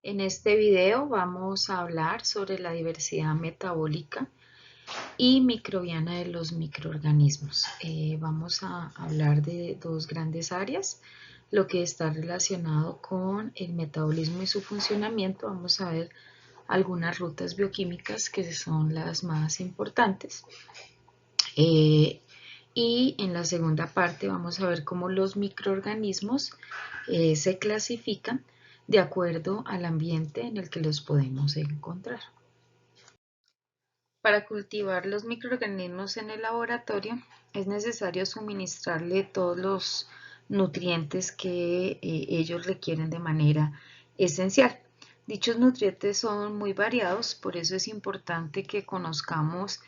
En este video vamos a hablar sobre la diversidad metabólica y microbiana de los microorganismos. Vamos a hablar de dos grandes áreas, lo que está relacionado con el metabolismo y su funcionamiento. Vamos a ver algunas rutas bioquímicas que son las más importantes. Y en la segunda parte vamos a ver cómo los microorganismos se clasifican de acuerdo al ambiente en el que los podemos encontrar. Para cultivar los microorganismos en el laboratorio es necesario suministrarle todos los nutrientes que ellos requieren de manera esencial. Dichos nutrientes son muy variados, por eso es importante que conozcamos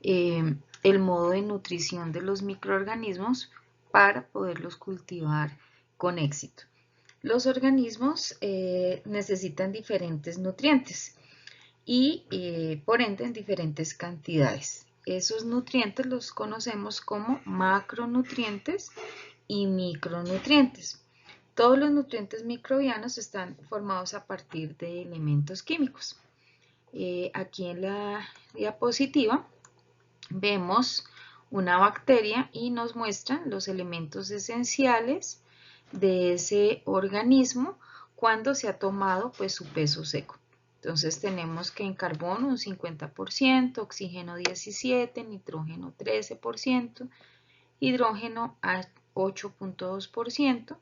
el modo de nutrición de los microorganismos para poderlos cultivar con éxito. Los organismos necesitan diferentes nutrientes y por ende en diferentes cantidades. Esos nutrientes los conocemos como macronutrientes y micronutrientes. Todos los nutrientes microbianos están formados a partir de elementos químicos. Aquí en la diapositiva vemos una bacteria y nos muestran los elementos esenciales de ese organismo cuando se ha tomado pues su peso seco. Entonces tenemos que en carbono un 50%, oxígeno 17%, nitrógeno 13%, hidrógeno 8.2%,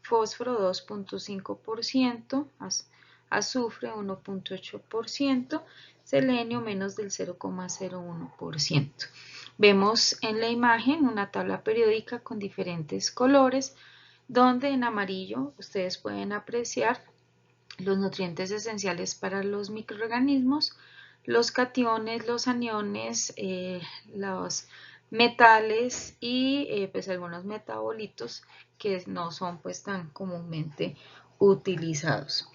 fósforo 2.5%, azufre 1.8%, selenio menos del 0.01%. Vemos en la imagen una tabla periódica con diferentes colores, donde en amarillo ustedes pueden apreciar los nutrientes esenciales para los microorganismos, los cationes, los aniones, los metales y pues algunos metabolitos que no son pues tan comúnmente utilizados.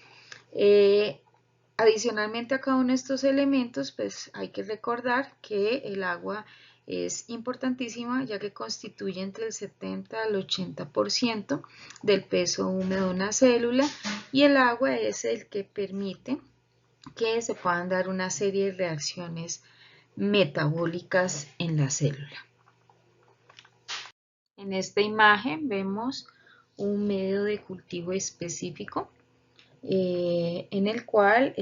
Adicionalmente a cada uno de estos elementos, pues hay que recordar que el agua es importantísima, ya que constituye entre el 70 al 80% del peso húmedo de una célula, y el agua es el que permite que se puedan dar una serie de reacciones metabólicas en la célula. En esta imagen vemos un medio de cultivo específico en el cual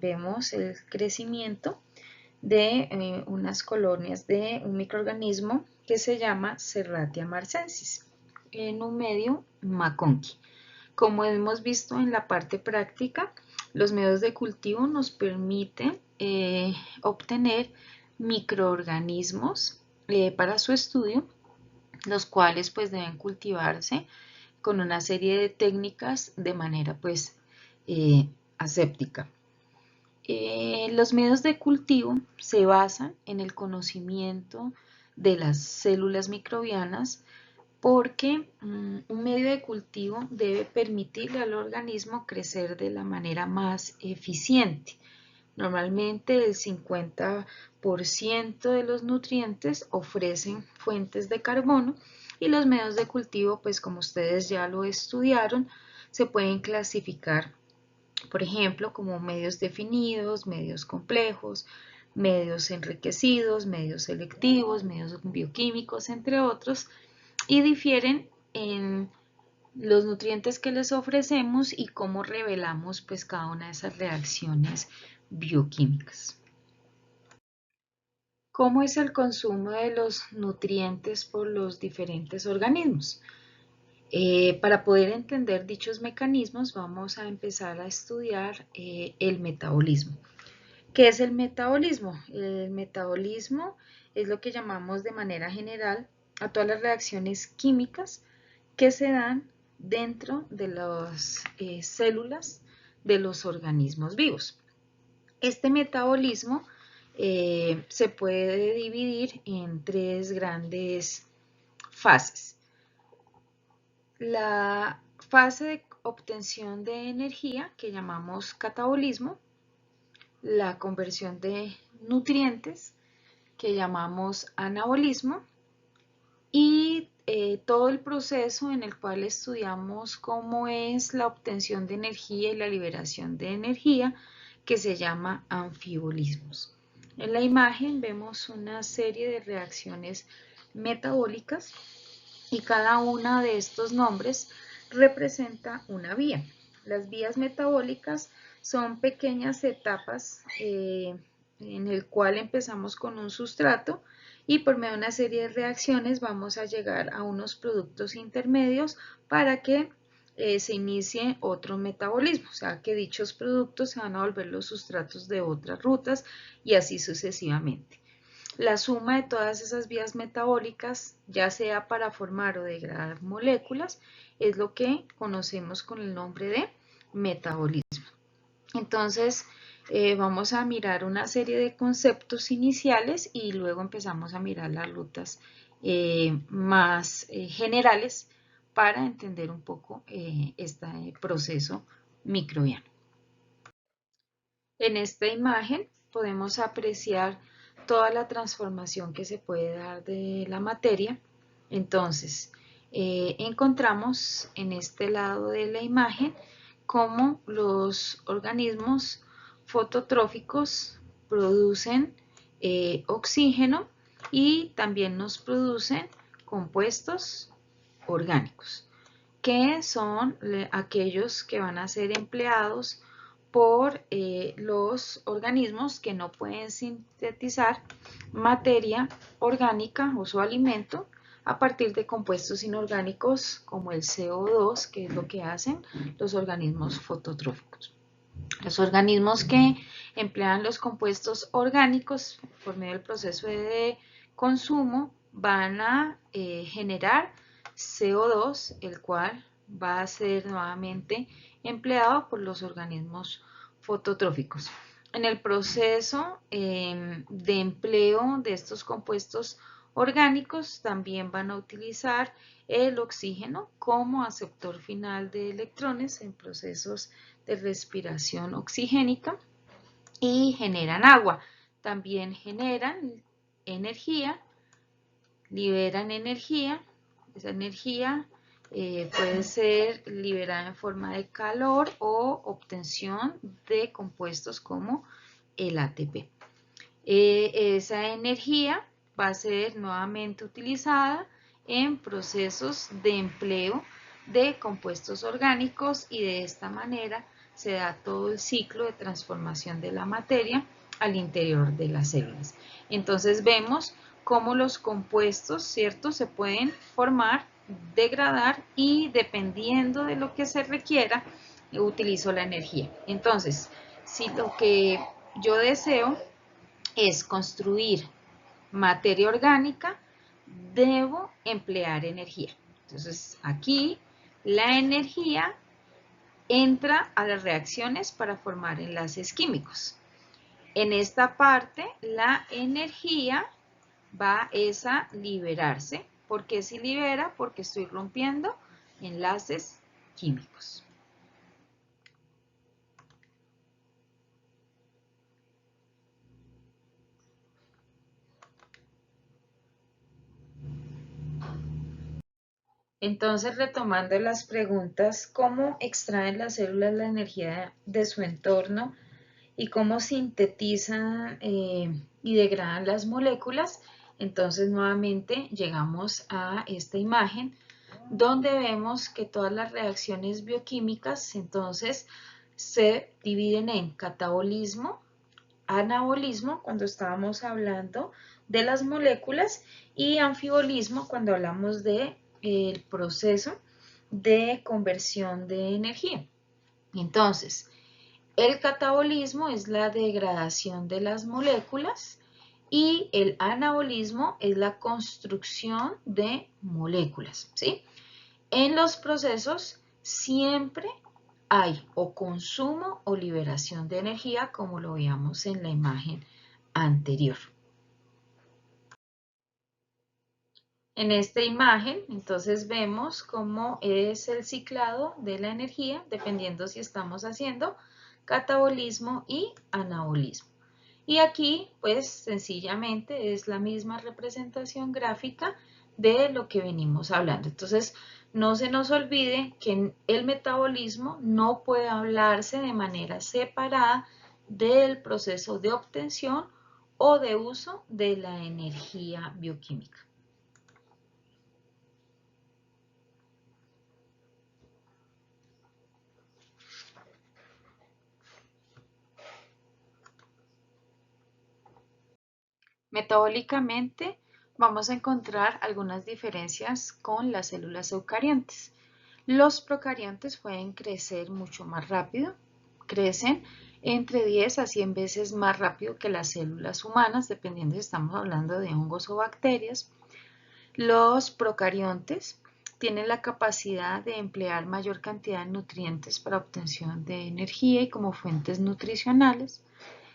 vemos el crecimiento de unas colonias de un microorganismo que se llama Serratia marcensis en un medio McConkey. Como hemos visto en la parte práctica, los medios de cultivo nos permiten obtener microorganismos para su estudio, los cuales pues deben cultivarse con una serie de técnicas de manera pues aséptica. Los medios de cultivo se basan en el conocimiento de las células microbianas porque un medio de cultivo debe permitirle al organismo crecer de la manera más eficiente. Normalmente el 50% de los nutrientes ofrecen fuentes de carbono y los medios de cultivo, pues como ustedes ya lo estudiaron, se pueden clasificar, por ejemplo, como medios definidos, medios complejos, medios enriquecidos, medios selectivos, medios bioquímicos, entre otros, y difieren en los nutrientes que les ofrecemos y cómo revelamos pues cada una de esas reacciones bioquímicas. ¿Cómo es el consumo de los nutrientes por los diferentes organismos? Para poder entender dichos mecanismos vamos a empezar a estudiar el metabolismo. ¿Qué es el metabolismo? El metabolismo es lo que llamamos de manera general a todas las reacciones químicas que se dan dentro de las células de los organismos vivos. Este metabolismo se puede dividir en tres grandes fases. La fase de obtención de energía, que llamamos catabolismo, la conversión de nutrientes, que llamamos anabolismo, y todo el proceso en el cual estudiamos cómo es la obtención de energía y la liberación de energía, que se llama anfibolismos. En la imagen vemos una serie de reacciones metabólicas y cada uno de estos nombres representa una vía. Las vías metabólicas son pequeñas etapas en el cual empezamos con un sustrato y por medio de una serie de reacciones vamos a llegar a unos productos intermedios para que se inicie otro metabolismo, o sea que dichos productos se van a volver los sustratos de otras rutas y así sucesivamente. La suma de todas esas vías metabólicas, ya sea para formar o degradar moléculas, es lo que conocemos con el nombre de metabolismo. Entonces, vamos a mirar una serie de conceptos iniciales y luego empezamos a mirar las rutas más generales para entender un poco este proceso microbiano. En esta imagen podemos apreciar toda la transformación que se puede dar de la materia. Entonces, encontramos en este lado de la imagen cómo los organismos fototróficos producen oxígeno y también nos producen compuestos orgánicos, que son aquellos que van a ser empleados por los organismos que no pueden sintetizar materia orgánica o su alimento a partir de compuestos inorgánicos como el CO2, que es lo que hacen los organismos fototróficos. Los organismos que emplean los compuestos orgánicos por medio del proceso de consumo van a generar CO2, el cual va a ser nuevamente empleado por los organismos fototróficos. En el proceso de empleo de estos compuestos orgánicos también van a utilizar el oxígeno como aceptor final de electrones en procesos de respiración oxigénica y generan agua. También generan energía, liberan energía. Esa energía puede ser liberada en forma de calor o obtención de compuestos como el ATP. Esa energía va a ser nuevamente utilizada en procesos de empleo de compuestos orgánicos y de esta manera se da todo el ciclo de transformación de la materia al interior de las células. Entonces vemos cómo los compuestos, ¿cierto?, se pueden formar, degradar y dependiendo de lo que se requiera, utilizo la energía. Entonces, si lo que yo deseo es construir materia orgánica, debo emplear energía. Entonces, aquí la energía entra a las reacciones para formar enlaces químicos. En esta parte, la energía va a liberarse. ¿Por qué se libera? Porque estoy rompiendo enlaces químicos. Entonces, retomando las preguntas, ¿cómo extraen las células la energía de su entorno y cómo sintetizan y degradan las moléculas? Entonces, nuevamente llegamos a esta imagen donde vemos que todas las reacciones bioquímicas entonces se dividen en catabolismo, anabolismo cuando estábamos hablando de las moléculas y anfibolismo cuando hablamos de el proceso de conversión de energía. Entonces, el catabolismo es la degradación de las moléculas y el anabolismo es la construcción de moléculas, ¿sí? En los procesos siempre hay o consumo o liberación de energía, como lo veíamos en la imagen anterior. En esta imagen, entonces vemos cómo es el ciclado de la energía, dependiendo si estamos haciendo catabolismo y anabolismo. Y aquí, pues, sencillamente es la misma representación gráfica de lo que venimos hablando. Entonces, no se nos olvide que el metabolismo no puede hablarse de manera separada del proceso de obtención o de uso de la energía bioquímica. Metabólicamente vamos a encontrar algunas diferencias con las células eucariontes. Los procariontes pueden crecer mucho más rápido, crecen entre 10 a 100 veces más rápido que las células humanas, dependiendo si estamos hablando de hongos o bacterias. Los procariontes tienen la capacidad de emplear mayor cantidad de nutrientes para obtención de energía y como fuentes nutricionales.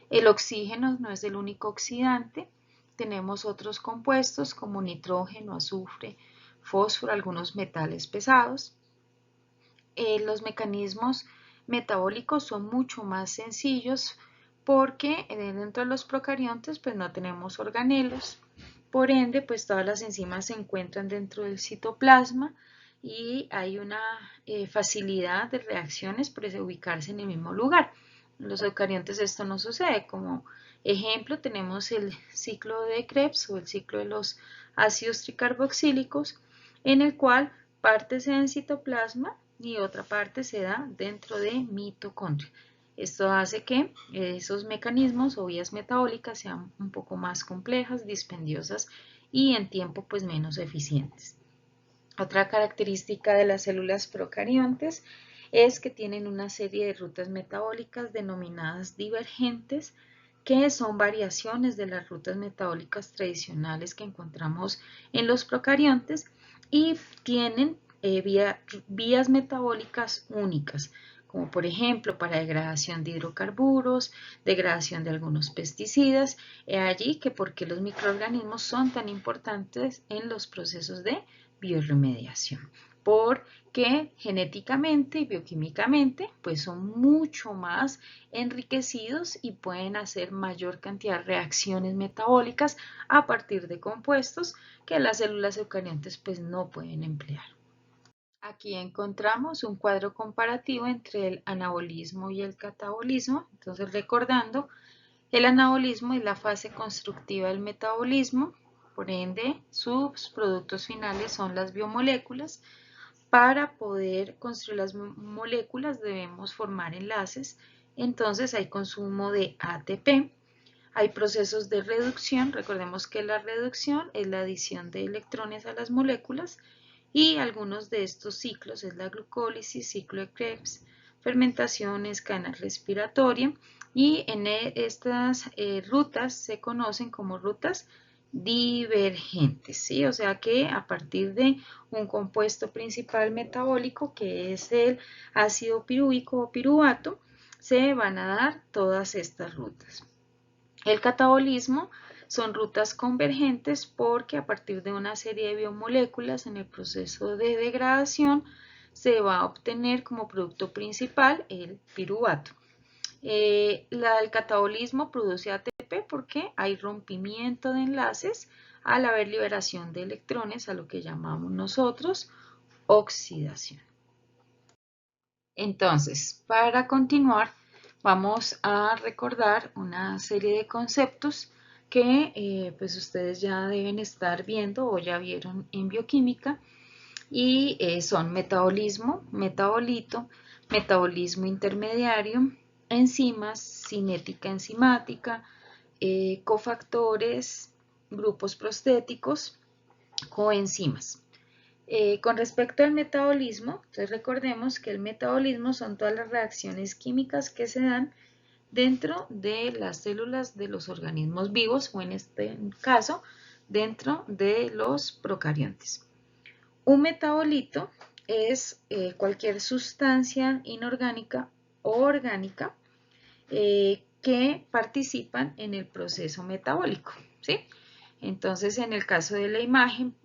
El oxígeno no es el único oxidante, tenemos otros compuestos como nitrógeno, azufre, fósforo, algunos metales pesados. Los mecanismos metabólicos son mucho más sencillos porque dentro de los procariontes pues no tenemos organelos, por ende pues todas las enzimas se encuentran dentro del citoplasma y hay una facilidad de reacciones por ubicarse en el mismo lugar. En los eucariontes esto no sucede. Como ejemplo tenemos el ciclo de Krebs o el ciclo de los ácidos tricarboxílicos, en el cual parte se da en citoplasma y otra parte se da dentro de mitocondria. Esto hace que esos mecanismos o vías metabólicas sean un poco más complejas, dispendiosas y en tiempo pues menos eficientes. Otra característica de las células procariontes es que tienen una serie de rutas metabólicas denominadas divergentes, que son variaciones de las rutas metabólicas tradicionales que encontramos en los procariontes y tienen vías metabólicas únicas, como por ejemplo para degradación de hidrocarburos, degradación de algunos pesticidas. He allí que por qué los microorganismos son tan importantes en los procesos de bioremediación, porque genéticamente y bioquímicamente pues son mucho más enriquecidos y pueden hacer mayor cantidad de reacciones metabólicas a partir de compuestos que las células eucariontes pues no pueden emplear. Aquí encontramos un cuadro comparativo entre el anabolismo y el catabolismo. Entonces, recordando, el anabolismo es la fase constructiva del metabolismo, por ende, sus productos finales son las biomoléculas. Para poder construir las moléculas debemos formar enlaces, entonces hay consumo de ATP, hay procesos de reducción, recordemos que la reducción es la adición de electrones a las moléculas y algunos de estos ciclos es la glucólisis, ciclo de Krebs, fermentaciones, cadena respiratoria y en estas rutas se conocen como rutas divergentes, ¿sí? O sea que a partir de un compuesto principal metabólico que es el ácido pirúvico o piruvato, se van a dar todas estas rutas. El catabolismo son rutas convergentes porque a partir de una serie de biomoléculas en el proceso de degradación se va a obtener como producto principal el piruvato. El catabolismo produce ATP porque hay rompimiento de enlaces al haber liberación de electrones, a lo que llamamos nosotros oxidación. Entonces, para continuar, vamos a recordar una serie de conceptos que pues ustedes ya deben estar viendo o ya vieron en bioquímica y son metabolismo, metabolito, metabolismo intermediario, enzimas, cinética enzimática, cofactores, grupos prostéticos, coenzimas. Con respecto al metabolismo, entonces recordemos que el metabolismo son todas las reacciones químicas que se dan dentro de las células de los organismos vivos o en este caso dentro de los procariontes. Un metabolito es cualquier sustancia inorgánica o orgánica que participan en el proceso metabólico, ¿sí? Entonces, en el caso de la imagen,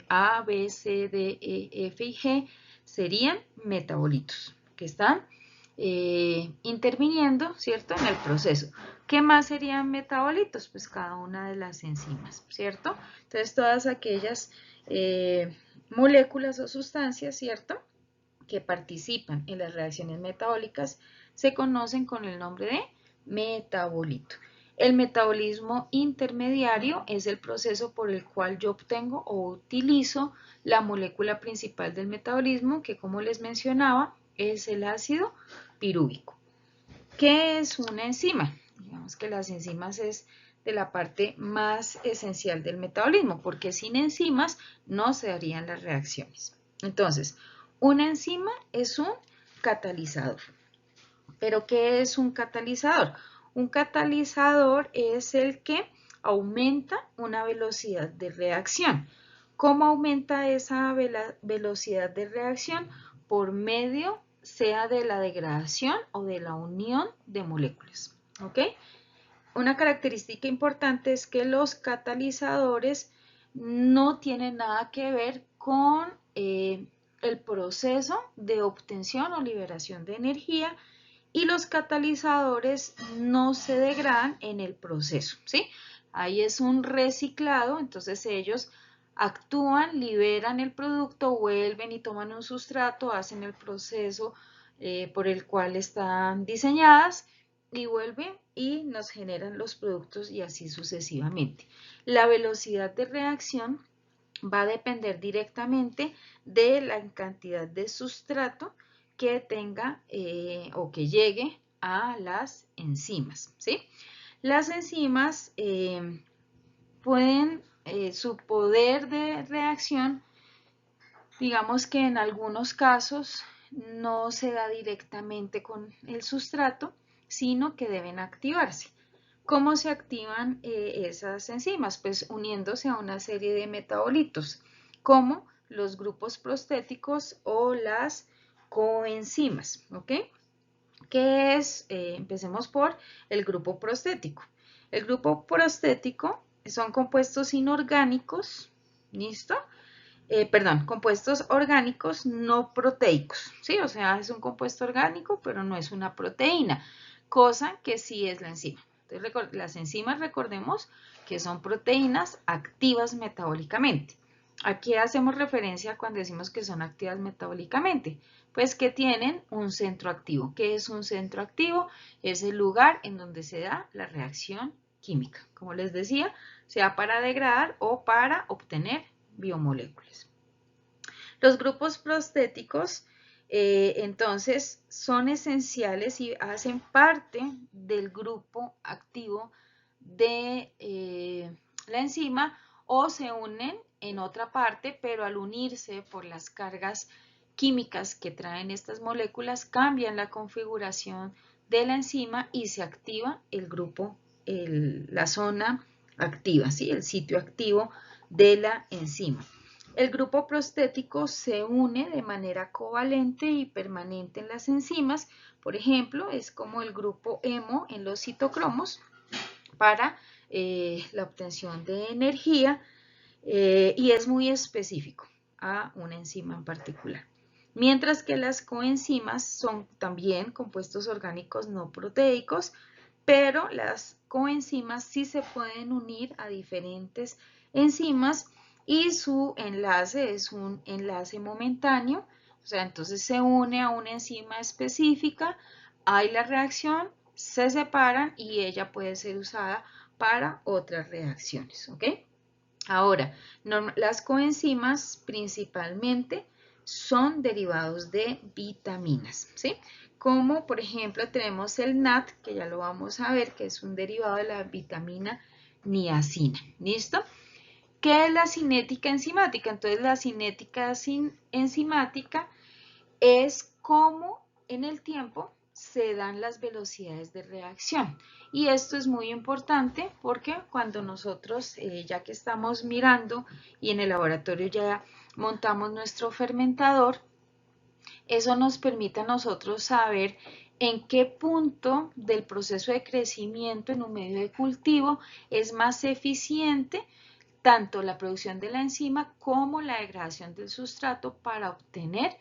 A, B, C, D, E, F y G serían metabolitos que están interviniendo, ¿cierto?, en el proceso. ¿Qué más serían metabolitos? Pues cada una de las enzimas, ¿cierto? Entonces todas aquellas moléculas o sustancias, ¿cierto?, que participan en las reacciones metabólicas se conocen con el nombre de metabolito. El metabolismo intermediario es el proceso por el cual yo obtengo o utilizo la molécula principal del metabolismo, que como les mencionaba es el ácido pirúvico. ¿Qué es una enzima? Digamos que las enzimas es de la parte más esencial del metabolismo, porque sin enzimas no se harían las reacciones. Entonces, una enzima es un catalizador. ¿Pero qué es un catalizador? Un catalizador es el que aumenta una velocidad de reacción. ¿Cómo aumenta esa velocidad de reacción? Por medio sea de la degradación o de la unión de moléculas. ¿Ok? Una característica importante es que los catalizadores no tienen nada que ver con el proceso de obtención o liberación de energía, y los catalizadores no se degradan en el proceso, ¿sí? Ahí es un reciclado, entonces ellos actúan, liberan el producto, vuelven y toman un sustrato, hacen el proceso por el cual están diseñadas y vuelven y nos generan los productos y así sucesivamente. La velocidad de reacción va a depender directamente de la cantidad de sustrato que tenga o que llegue a las enzimas, ¿sí? Las enzimas pueden, su poder de reacción, digamos que en algunos casos no se da directamente con el sustrato, sino que deben activarse. ¿Cómo se activan esas enzimas? Pues uniéndose a una serie de metabolitos, como los grupos prostéticos o las coenzimas, ¿ok? ¿Qué es? Empecemos por el grupo prostético. El grupo prostético son compuestos inorgánicos, ¿listo? Perdón, compuestos orgánicos no proteicos, ¿sí? O sea, es un compuesto orgánico, pero no es una proteína, cosa que sí es la enzima. Entonces, las enzimas, recordemos que son proteínas activas metabólicamente. ¿A qué hacemos referencia cuando decimos que son activas metabólicamente? Pues que tienen un centro activo. ¿Qué es un centro activo? Es el lugar en donde se da la reacción química. Como les decía, sea para degradar o para obtener biomoléculas. Los grupos prostéticos entonces son esenciales y hacen parte del grupo activo de la enzima, o se unen en otra parte, pero al unirse por las cargas químicas que traen estas moléculas cambian la configuración de la enzima y se activa el grupo, la zona activa, ¿sí? El sitio activo de la enzima. El grupo prostético se une de manera covalente y permanente en las enzimas. Por ejemplo, es como el grupo hemo en los citocromos para la obtención de energía y es muy específico a una enzima en particular. Mientras que las coenzimas son también compuestos orgánicos no proteicos, pero las coenzimas sí se pueden unir a diferentes enzimas y su enlace es un enlace momentáneo, o sea, entonces se une a una enzima específica, hay la reacción, se separan y ella puede ser usada para otras reacciones, ¿ok? Ahora, las coenzimas principalmente son derivados de vitaminas, ¿sí? Como por ejemplo tenemos el NAT, que ya lo vamos a ver, que es un derivado de la vitamina niacina, ¿listo? ¿Qué es la cinética enzimática? Entonces la cinética enzimática es cómo en el tiempo se dan las velocidades de reacción. Y esto es muy importante porque cuando nosotros, ya que estamos mirando y en el laboratorio ya montamos nuestro fermentador, eso nos permite a nosotros saber en qué punto del proceso de crecimiento en un medio de cultivo es más eficiente tanto la producción de la enzima como la degradación del sustrato para obtener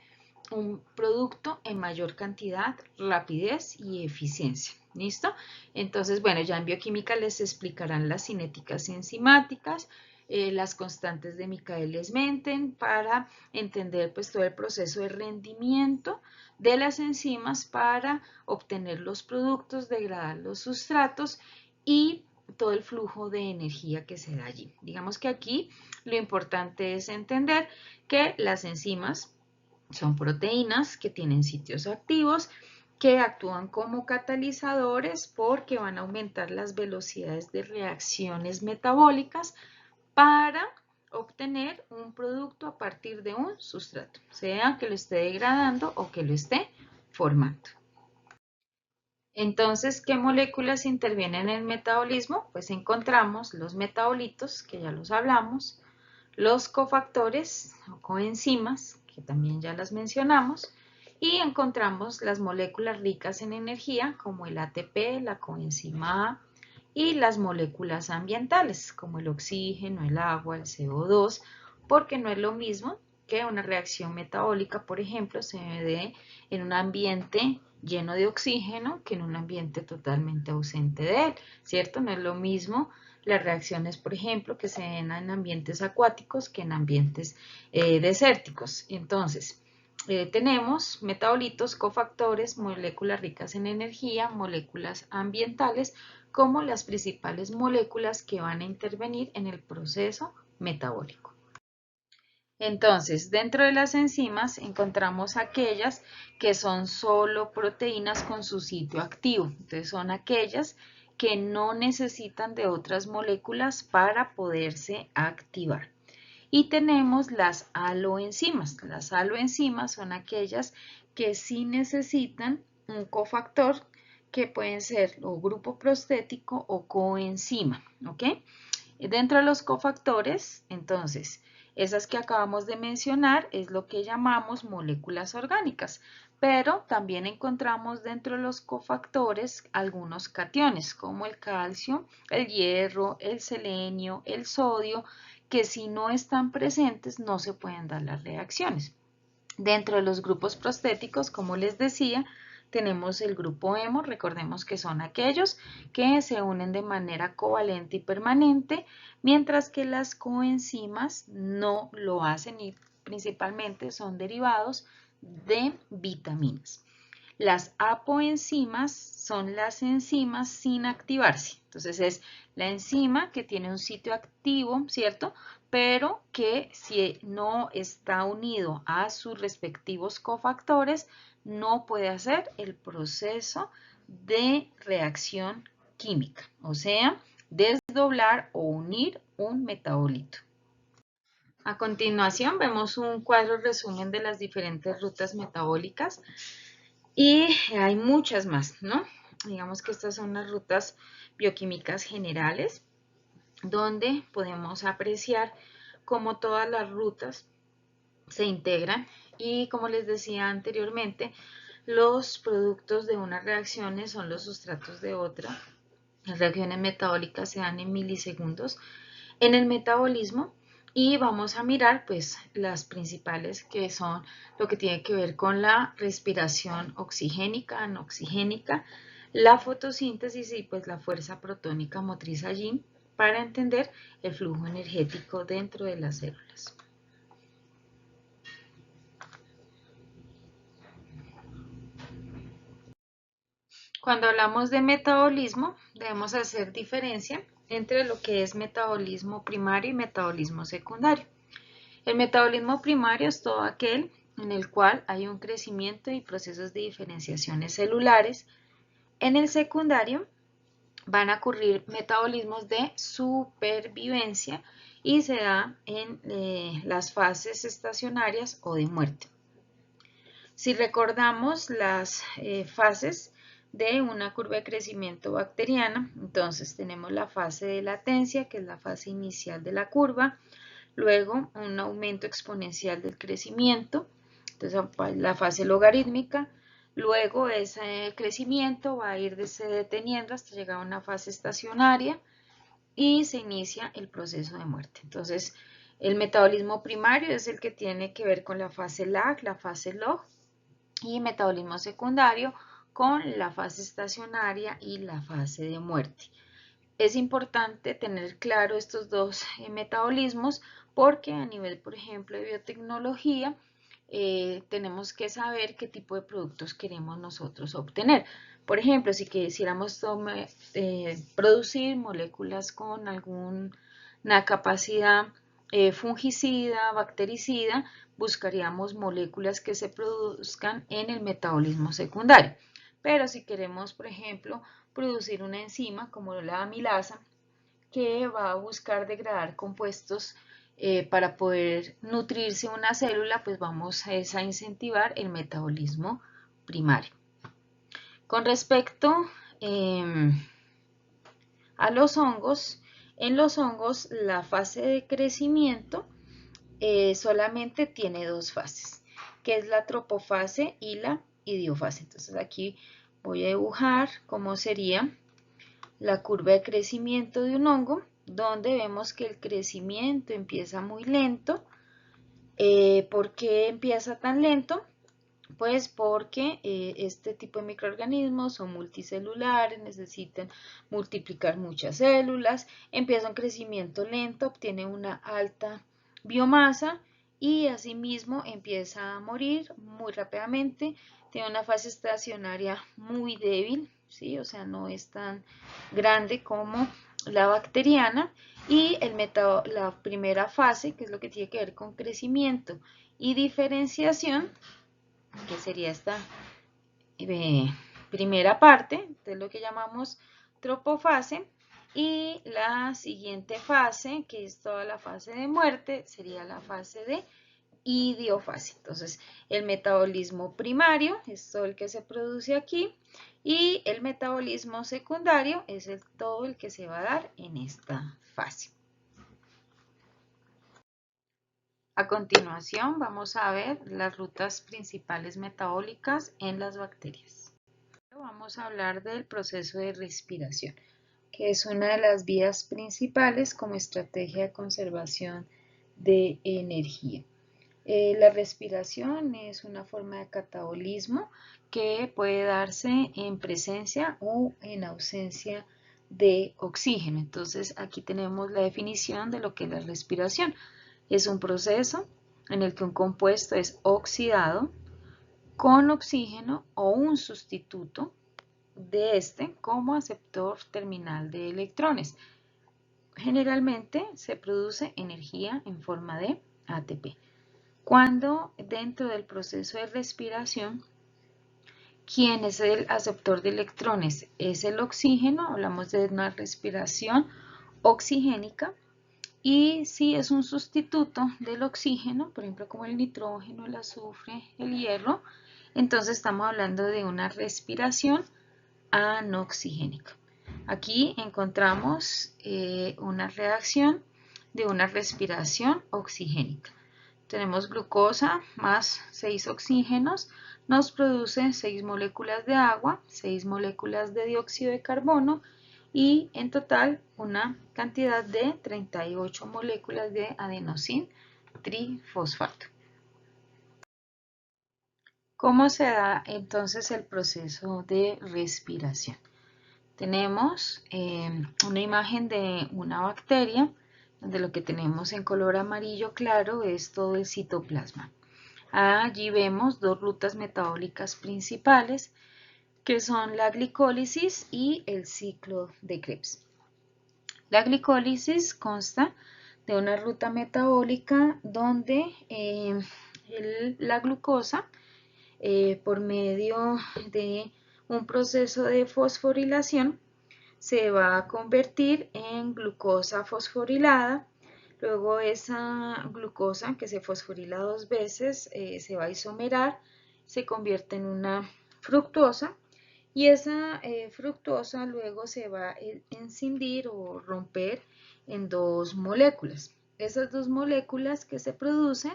un producto en mayor cantidad, rapidez y eficiencia. ¿Listo? Entonces, bueno, ya en bioquímica les explicarán las cinéticas y enzimáticas, las constantes de Michaelis-Menten para entender pues todo el proceso de rendimiento de las enzimas para obtener los productos, degradar los sustratos y todo el flujo de energía que se da allí. Digamos que aquí lo importante es entender que las enzimas son proteínas que tienen sitios activos que actúan como catalizadores porque van a aumentar las velocidades de reacciones metabólicas para obtener un producto a partir de un sustrato, sea que lo esté degradando o que lo esté formando. Entonces, ¿qué moléculas intervienen en el metabolismo? Pues encontramos los metabolitos, que ya los hablamos, los cofactores o coenzimas, que también ya las mencionamos, y encontramos las moléculas ricas en energía, como el ATP, la coenzima A, y las moléculas ambientales, como el oxígeno, el agua, el CO2, porque no es lo mismo que una reacción metabólica, por ejemplo, se dé en un ambiente lleno de oxígeno que en un ambiente totalmente ausente de él, ¿cierto? No es lo mismo las reacciones, por ejemplo, que se den en ambientes acuáticos que en ambientes desérticos. Entonces, tenemos metabolitos, cofactores, moléculas ricas en energía, moléculas ambientales, como las principales moléculas que van a intervenir en el proceso metabólico. Entonces, dentro de las enzimas encontramos aquellas que son solo proteínas con su sitio activo. Entonces, son aquellas que no necesitan de otras moléculas para poderse activar. Y tenemos las aloenzimas. Las aloenzimas son aquellas que sí necesitan un cofactor que pueden ser o grupo prostético o coenzima, ¿ok? Dentro de los cofactores, entonces, esas que acabamos de mencionar es lo que llamamos moléculas orgánicas, pero también encontramos dentro de los cofactores algunos cationes, como el calcio, el hierro, el selenio, el sodio, que si no están presentes no se pueden dar las reacciones. Dentro de los grupos prostéticos, como les decía, tenemos el grupo hemo, recordemos que son aquellos que se unen de manera covalente y permanente, mientras que las coenzimas no lo hacen y principalmente son derivados de vitaminas. Las apoenzimas son las enzimas sin activarse. Entonces es la enzima que tiene un sitio activo, ¿cierto? Pero que si no está unido a sus respectivos cofactores, no puede hacer el proceso de reacción química, o sea, desdoblar o unir un metabolito. A continuación vemos un cuadro resumen de las diferentes rutas metabólicas. Y hay muchas más, ¿no? Digamos que estas son las rutas bioquímicas generales, donde podemos apreciar cómo todas las rutas se integran y, como les decía anteriormente, los productos de unas reacciones son los sustratos de otra. Las reacciones metabólicas se dan en milisegundos. En el metabolismo, y vamos a mirar pues las principales que son lo que tiene que ver con la respiración oxigénica, anoxigénica, la fotosíntesis y pues la fuerza protónica motriz allí para entender el flujo energético dentro de las células. Cuando hablamos de metabolismo, debemos hacer diferencia entre lo que es metabolismo primario y metabolismo secundario. El metabolismo primario es todo aquel en el cual hay un crecimiento y procesos de diferenciaciones celulares. En el secundario van a ocurrir metabolismos de supervivencia y se da en las fases estacionarias o de muerte. Si recordamos las fases de una curva de crecimiento bacteriana, entonces tenemos la fase de latencia, que es la fase inicial de la curva, luego un aumento exponencial del crecimiento, entonces la fase logarítmica, luego ese crecimiento va a ir deteniendo hasta llegar a una fase estacionaria y se inicia el proceso de muerte. Entonces, el metabolismo primario es el que tiene que ver con la fase lag, la fase log, y metabolismo secundario con la fase estacionaria y la fase de muerte. Es importante tener claro estos dos metabolismos porque a nivel, por ejemplo, de biotecnología, tenemos que saber qué tipo de productos queremos nosotros obtener. Por ejemplo, si quisiéramos producir moléculas con alguna capacidad fungicida, bactericida, buscaríamos moléculas que se produzcan en el metabolismo secundario. Pero si queremos, por ejemplo, producir una enzima como la amilasa, que va a buscar degradar compuestos para poder nutrirse una célula, pues vamos a incentivar el metabolismo primario. Con respecto a los hongos, en los hongos la fase de crecimiento solamente tiene dos fases, que es la tropofase y la idiofase. Entonces aquí voy a dibujar cómo sería la curva de crecimiento de un hongo, donde vemos que el crecimiento empieza muy lento. ¿Por qué empieza tan lento? Pues porque este tipo de microorganismos son multicelulares, necesitan multiplicar muchas células, empieza un crecimiento lento, obtiene una alta biomasa y asimismo empieza a morir muy rápidamente, tiene una fase estacionaria muy débil, ¿sí? O sea, no es tan grande como la bacteriana, y la primera fase, que es lo que tiene que ver con crecimiento y diferenciación, que sería esta primera parte de lo que llamamos tropofase, y la siguiente fase, que es toda la fase de muerte, sería la fase de idiofase. Entonces, el metabolismo primario es todo el que se produce aquí, y el metabolismo secundario es todo el que se va a dar en esta fase. A continuación vamos a ver las rutas principales metabólicas en las bacterias. Vamos a hablar del proceso de respiración, que es una de las vías principales como estrategia de conservación de energía. La respiración es una forma de catabolismo que puede darse en presencia o en ausencia de oxígeno. Entonces aquí tenemos la definición de lo que es la respiración. Es un proceso en el que un compuesto es oxidado con oxígeno o un sustituto de este como aceptor terminal de electrones. Generalmente se produce energía en forma de ATP. Cuando dentro del proceso de respiración, ¿quién es el aceptor de electrones? Es el oxígeno, hablamos de una respiración oxigénica. Y si es un sustituto del oxígeno, por ejemplo como el nitrógeno, el azufre, el hierro, entonces estamos hablando de una respiración anoxigénica. Aquí encontramos una reacción de una respiración oxigénica. Tenemos glucosa más 6 oxígenos, nos produce 6 moléculas de agua, 6 moléculas de dióxido de carbono y en total una cantidad de 38 moléculas de adenosín trifosfato. ¿Cómo se da entonces el proceso de respiración? Tenemos una imagen de una bacteria, donde lo que tenemos en color amarillo claro es todo el citoplasma. Allí vemos dos rutas metabólicas principales, que son la glicólisis y el ciclo de Krebs. La glicólisis consta de una ruta metabólica donde la glucosa, por medio de un proceso de fosforilación, se va a convertir en glucosa fosforilada. Luego esa glucosa que se fosforila 2 veces se va a isomerar, se convierte en una fructosa, y esa fructosa luego se va a escindir o romper en 2 moléculas. Esas 2 moléculas que se producen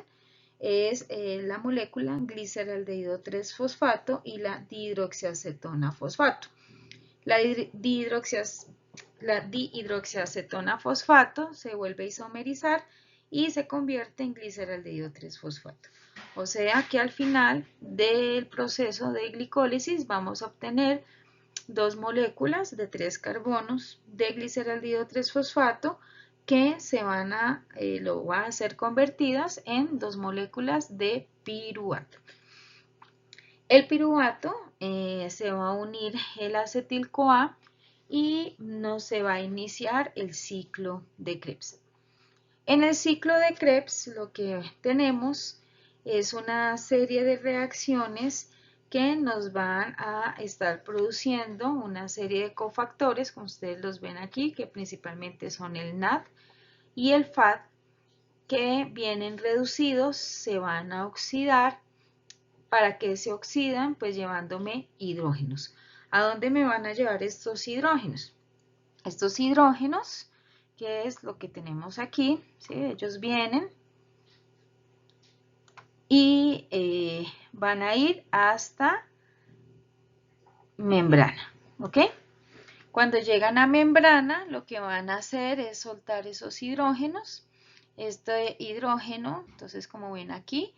es la molécula gliceraldehído 3-fosfato y la dihidroxiacetona fosfato. La dihidroxiacetona fosfato se vuelve a isomerizar y se convierte en gliceraldehído 3-fosfato. O sea que al final del proceso de glicólisis vamos a obtener 2 moléculas de 3 carbonos de gliceraldehido 3-fosfato que lo va a ser convertidas en 2 moléculas de piruvato. El piruvato se va a unir el acetil-CoA y no se va a iniciar el ciclo de Krebs. En el ciclo de Krebs lo que tenemos es una serie de reacciones que nos van a estar produciendo una serie de cofactores, como ustedes los ven aquí, que principalmente son el NAD y el FAD, que vienen reducidos, se van a oxidar. ¿Para qué se oxidan? Pues llevándome hidrógenos. ¿A dónde me van a llevar estos hidrógenos? Estos hidrógenos, que es lo que tenemos aquí, ¿sí? Ellos vienen y van a ir hasta membrana, ¿ok? Cuando llegan a membrana, lo que van a hacer es soltar esos hidrógenos. Este hidrógeno, entonces como ven aquí,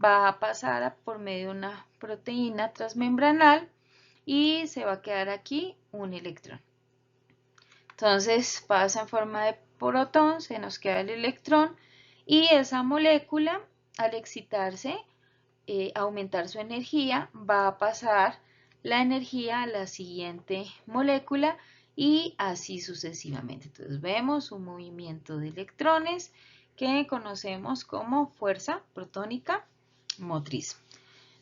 va a pasar por medio de una proteína transmembranal y se va a quedar aquí un electrón. Entonces pasa en forma de protón, se nos queda el electrón y esa molécula al excitarse, aumentar su energía, va a pasar la energía a la siguiente molécula y así sucesivamente. Entonces vemos un movimiento de electrones que conocemos como fuerza protónica motriz.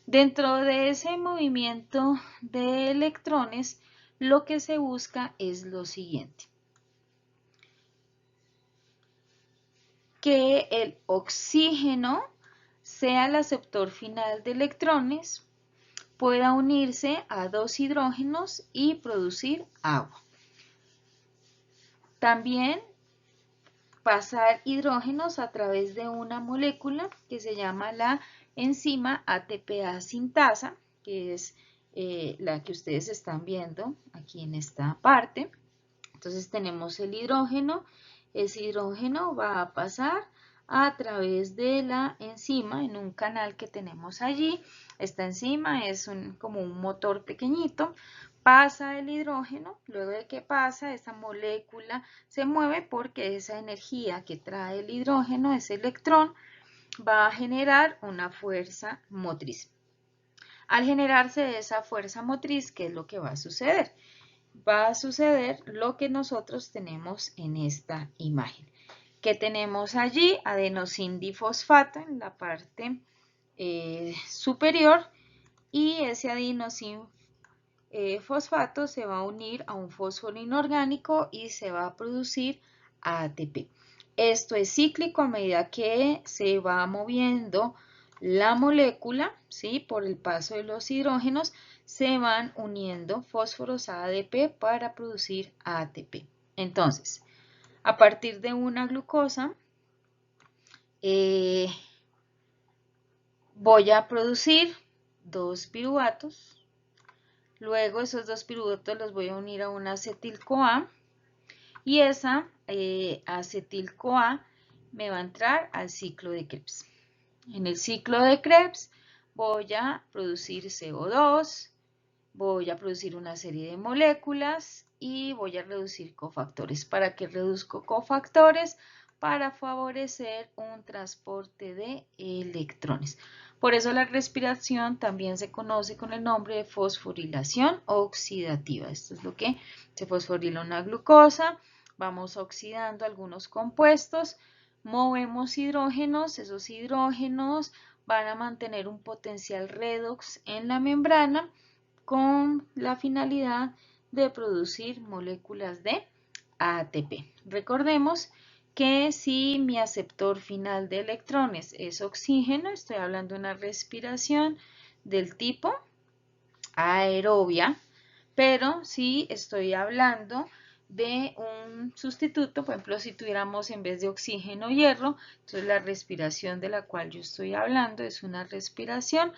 Dentro de ese movimiento de electrones, lo que se busca es lo siguiente: que el oxígeno sea el aceptor final de electrones, pueda unirse a 2 hidrógenos y producir agua. También pasar hidrógenos a través de una molécula que se llama la enzima ATPase sintasa, que es la que ustedes están viendo aquí en esta parte. Entonces tenemos el hidrógeno, ese hidrógeno va a pasar a través de la enzima en un canal que tenemos allí. Esta enzima es como un motor pequeñito, pasa el hidrógeno, luego de que pasa, esa molécula se mueve porque esa energía que trae el hidrógeno, ese electrón, va a generar una fuerza motriz. Al generarse esa fuerza motriz, ¿qué es lo que va a suceder? Va a suceder lo que nosotros tenemos en esta imagen. Que tenemos allí adenosin difosfato en la parte superior y ese adenosin fosfato se va a unir a un fósforo inorgánico y se va a producir ATP. Esto es cíclico a medida que se va moviendo la molécula, ¿sí? Por el paso de los hidrógenos, se van uniendo fósforos a ADP para producir ATP. Entonces, a partir de una glucosa, voy a producir 2 piruvatos. Luego esos 2 piruvatos los voy a unir a una acetil-CoA y esa acetil-CoA me va a entrar al ciclo de Krebs. En el ciclo de Krebs voy a producir CO2, voy a producir una serie de moléculas y voy a reducir cofactores. ¿Para qué reduzco cofactores? Para favorecer un transporte de electrones. Por eso la respiración también se conoce con el nombre de fosforilación oxidativa. Esto es lo que se fosforila una glucosa, vamos oxidando algunos compuestos, movemos hidrógenos, esos hidrógenos van a mantener un potencial redox en la membrana con la finalidad de producir moléculas de ATP. Recordemos que si mi aceptor final de electrones es oxígeno, estoy hablando de una respiración del tipo aerobia, pero si estoy hablando de un sustituto, por ejemplo, si tuviéramos en vez de oxígeno hierro, entonces la respiración de la cual yo estoy hablando es una respiración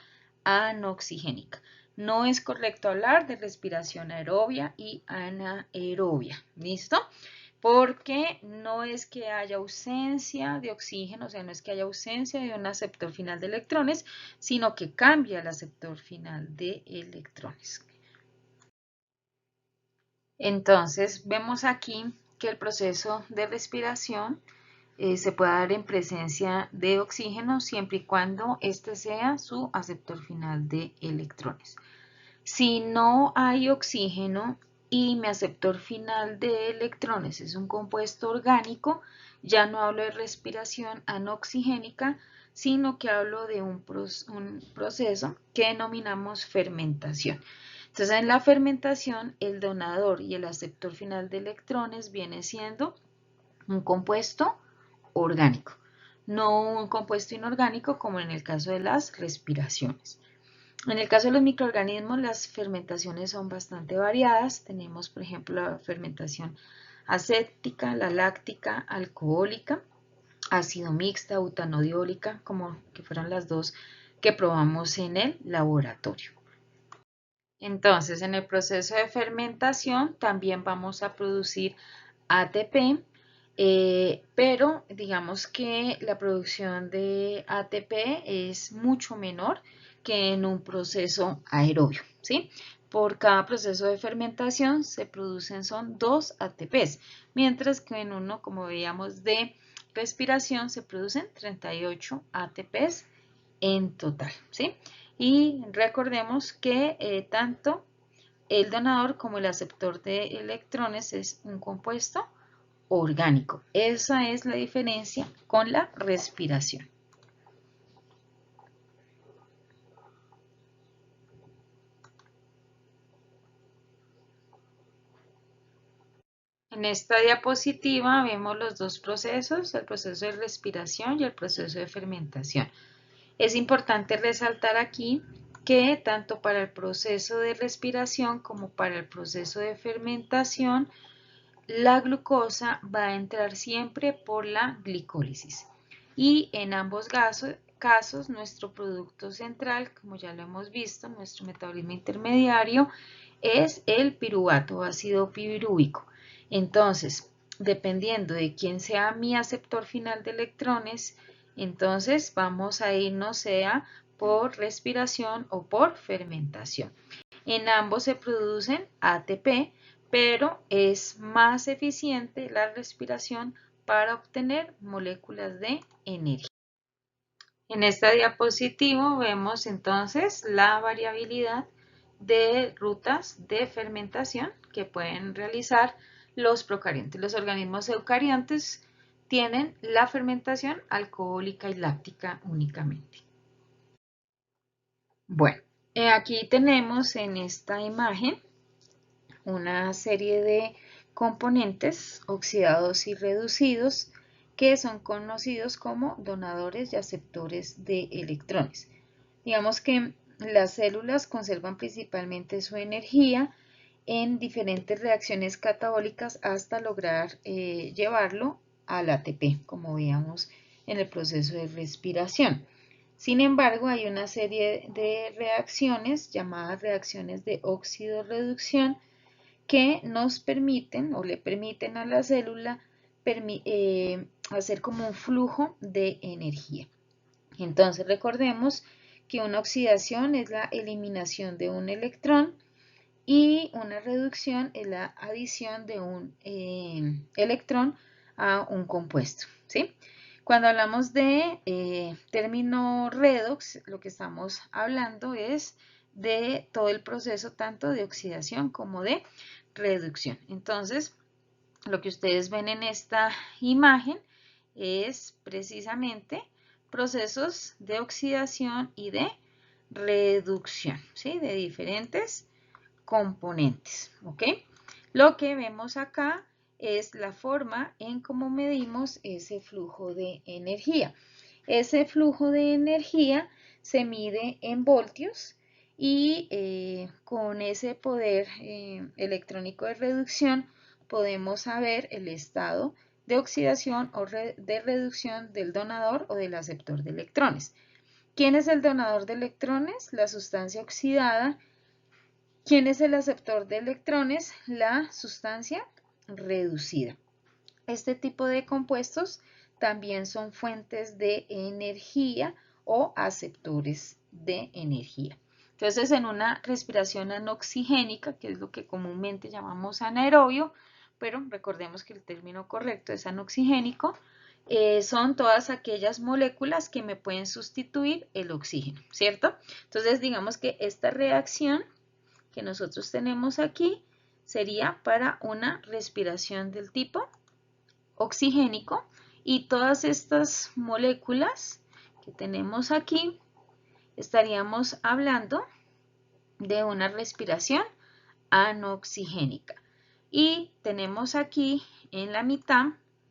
anoxigénica. No es correcto hablar de respiración aerobia y anaerobia, ¿listo? porque no es que haya ausencia de oxígeno, o sea, no es que haya ausencia de un aceptor final de electrones, sino que cambia el aceptor final de electrones. Entonces, vemos aquí que el proceso de respiración se puede dar en presencia de oxígeno siempre y cuando este sea su aceptor final de electrones. Si no hay oxígeno y mi aceptor final de electrones es un compuesto orgánico, ya no hablo de respiración anoxigénica, sino que hablo de un proceso que denominamos fermentación. Entonces, en la fermentación, el donador y el aceptor final de electrones viene siendo un compuesto orgánico, no un compuesto inorgánico como en el caso de las respiraciones. En el caso de los microorganismos, las fermentaciones son bastante variadas. Tenemos, por ejemplo, la fermentación acética, la láctica, alcohólica, ácido mixta, butanodiólica, como que fueron las dos que probamos en el laboratorio. Entonces, en el proceso de fermentación también vamos a producir ATP, pero digamos que la producción de ATP es mucho menor que en un proceso aerobio, ¿sí? Por cada proceso de fermentación se producen son 2 ATPs, mientras que en uno, como veíamos, de respiración se producen 38 ATPs en total, ¿sí? Y recordemos que tanto el donador como el aceptor de electrones es un compuesto orgánico. Esa es la diferencia con la respiración. En esta diapositiva vemos los dos procesos, el proceso de respiración y el proceso de fermentación. Es importante resaltar aquí que tanto para el proceso de respiración como para el proceso de fermentación, la glucosa va a entrar siempre por la glicólisis. Y en ambos casos, nuestro producto central, como ya lo hemos visto, nuestro metabolismo intermediario, es el piruvato, ácido pirúvico. Entonces, dependiendo de quién sea mi aceptor final de electrones, entonces vamos a irnos sea por respiración o por fermentación. En ambos se producen ATP, pero es más eficiente la respiración para obtener moléculas de energía. En esta diapositiva vemos entonces la variabilidad de rutas de fermentación que pueden realizar los procariontes. Los organismos eucariontes tienen la fermentación alcohólica y láctica únicamente. Bueno, aquí tenemos en esta imagen una serie de componentes oxidados y reducidos que son conocidos como donadores y aceptores de electrones. Digamos que las células conservan principalmente su energía en diferentes reacciones catabólicas hasta lograr llevarlo al ATP, como veíamos en el proceso de respiración. Sin embargo, hay una serie de reacciones llamadas reacciones de óxido-reducción que nos permiten o le permiten a la célula hacer como un flujo de energía. Entonces recordemos que una oxidación es la eliminación de un electrón y una reducción es la adición de un electrón a un compuesto, ¿sí? Cuando hablamos de término redox, lo que estamos hablando es de todo el proceso tanto de oxidación como de reducción. Entonces, lo que ustedes ven en esta imagen es precisamente procesos de oxidación y de reducción, ¿sí? De diferentes componentes, ¿ok? Lo que vemos acá es la forma en cómo medimos ese flujo de energía. Ese flujo de energía se mide en voltios y con ese poder electrónico de reducción podemos saber el estado de oxidación o de reducción del donador o del aceptor de electrones. ¿Quién es el donador de electrones? La sustancia oxidada. ¿Quién es el aceptor de electrones? La sustancia reducida. este tipo de compuestos también son fuentes de energía o aceptores de energía. Entonces, en una respiración anoxigénica, que es lo que comúnmente llamamos anaerobio, pero recordemos que el término correcto es anoxigénico, son todas aquellas moléculas que me pueden sustituir el oxígeno, ¿cierto? Entonces, digamos que esta reacción que nosotros tenemos aquí sería para una respiración del tipo oxigénico, y todas estas moléculas que tenemos aquí estaríamos hablando de una respiración anoxigénica. Y tenemos aquí en la mitad,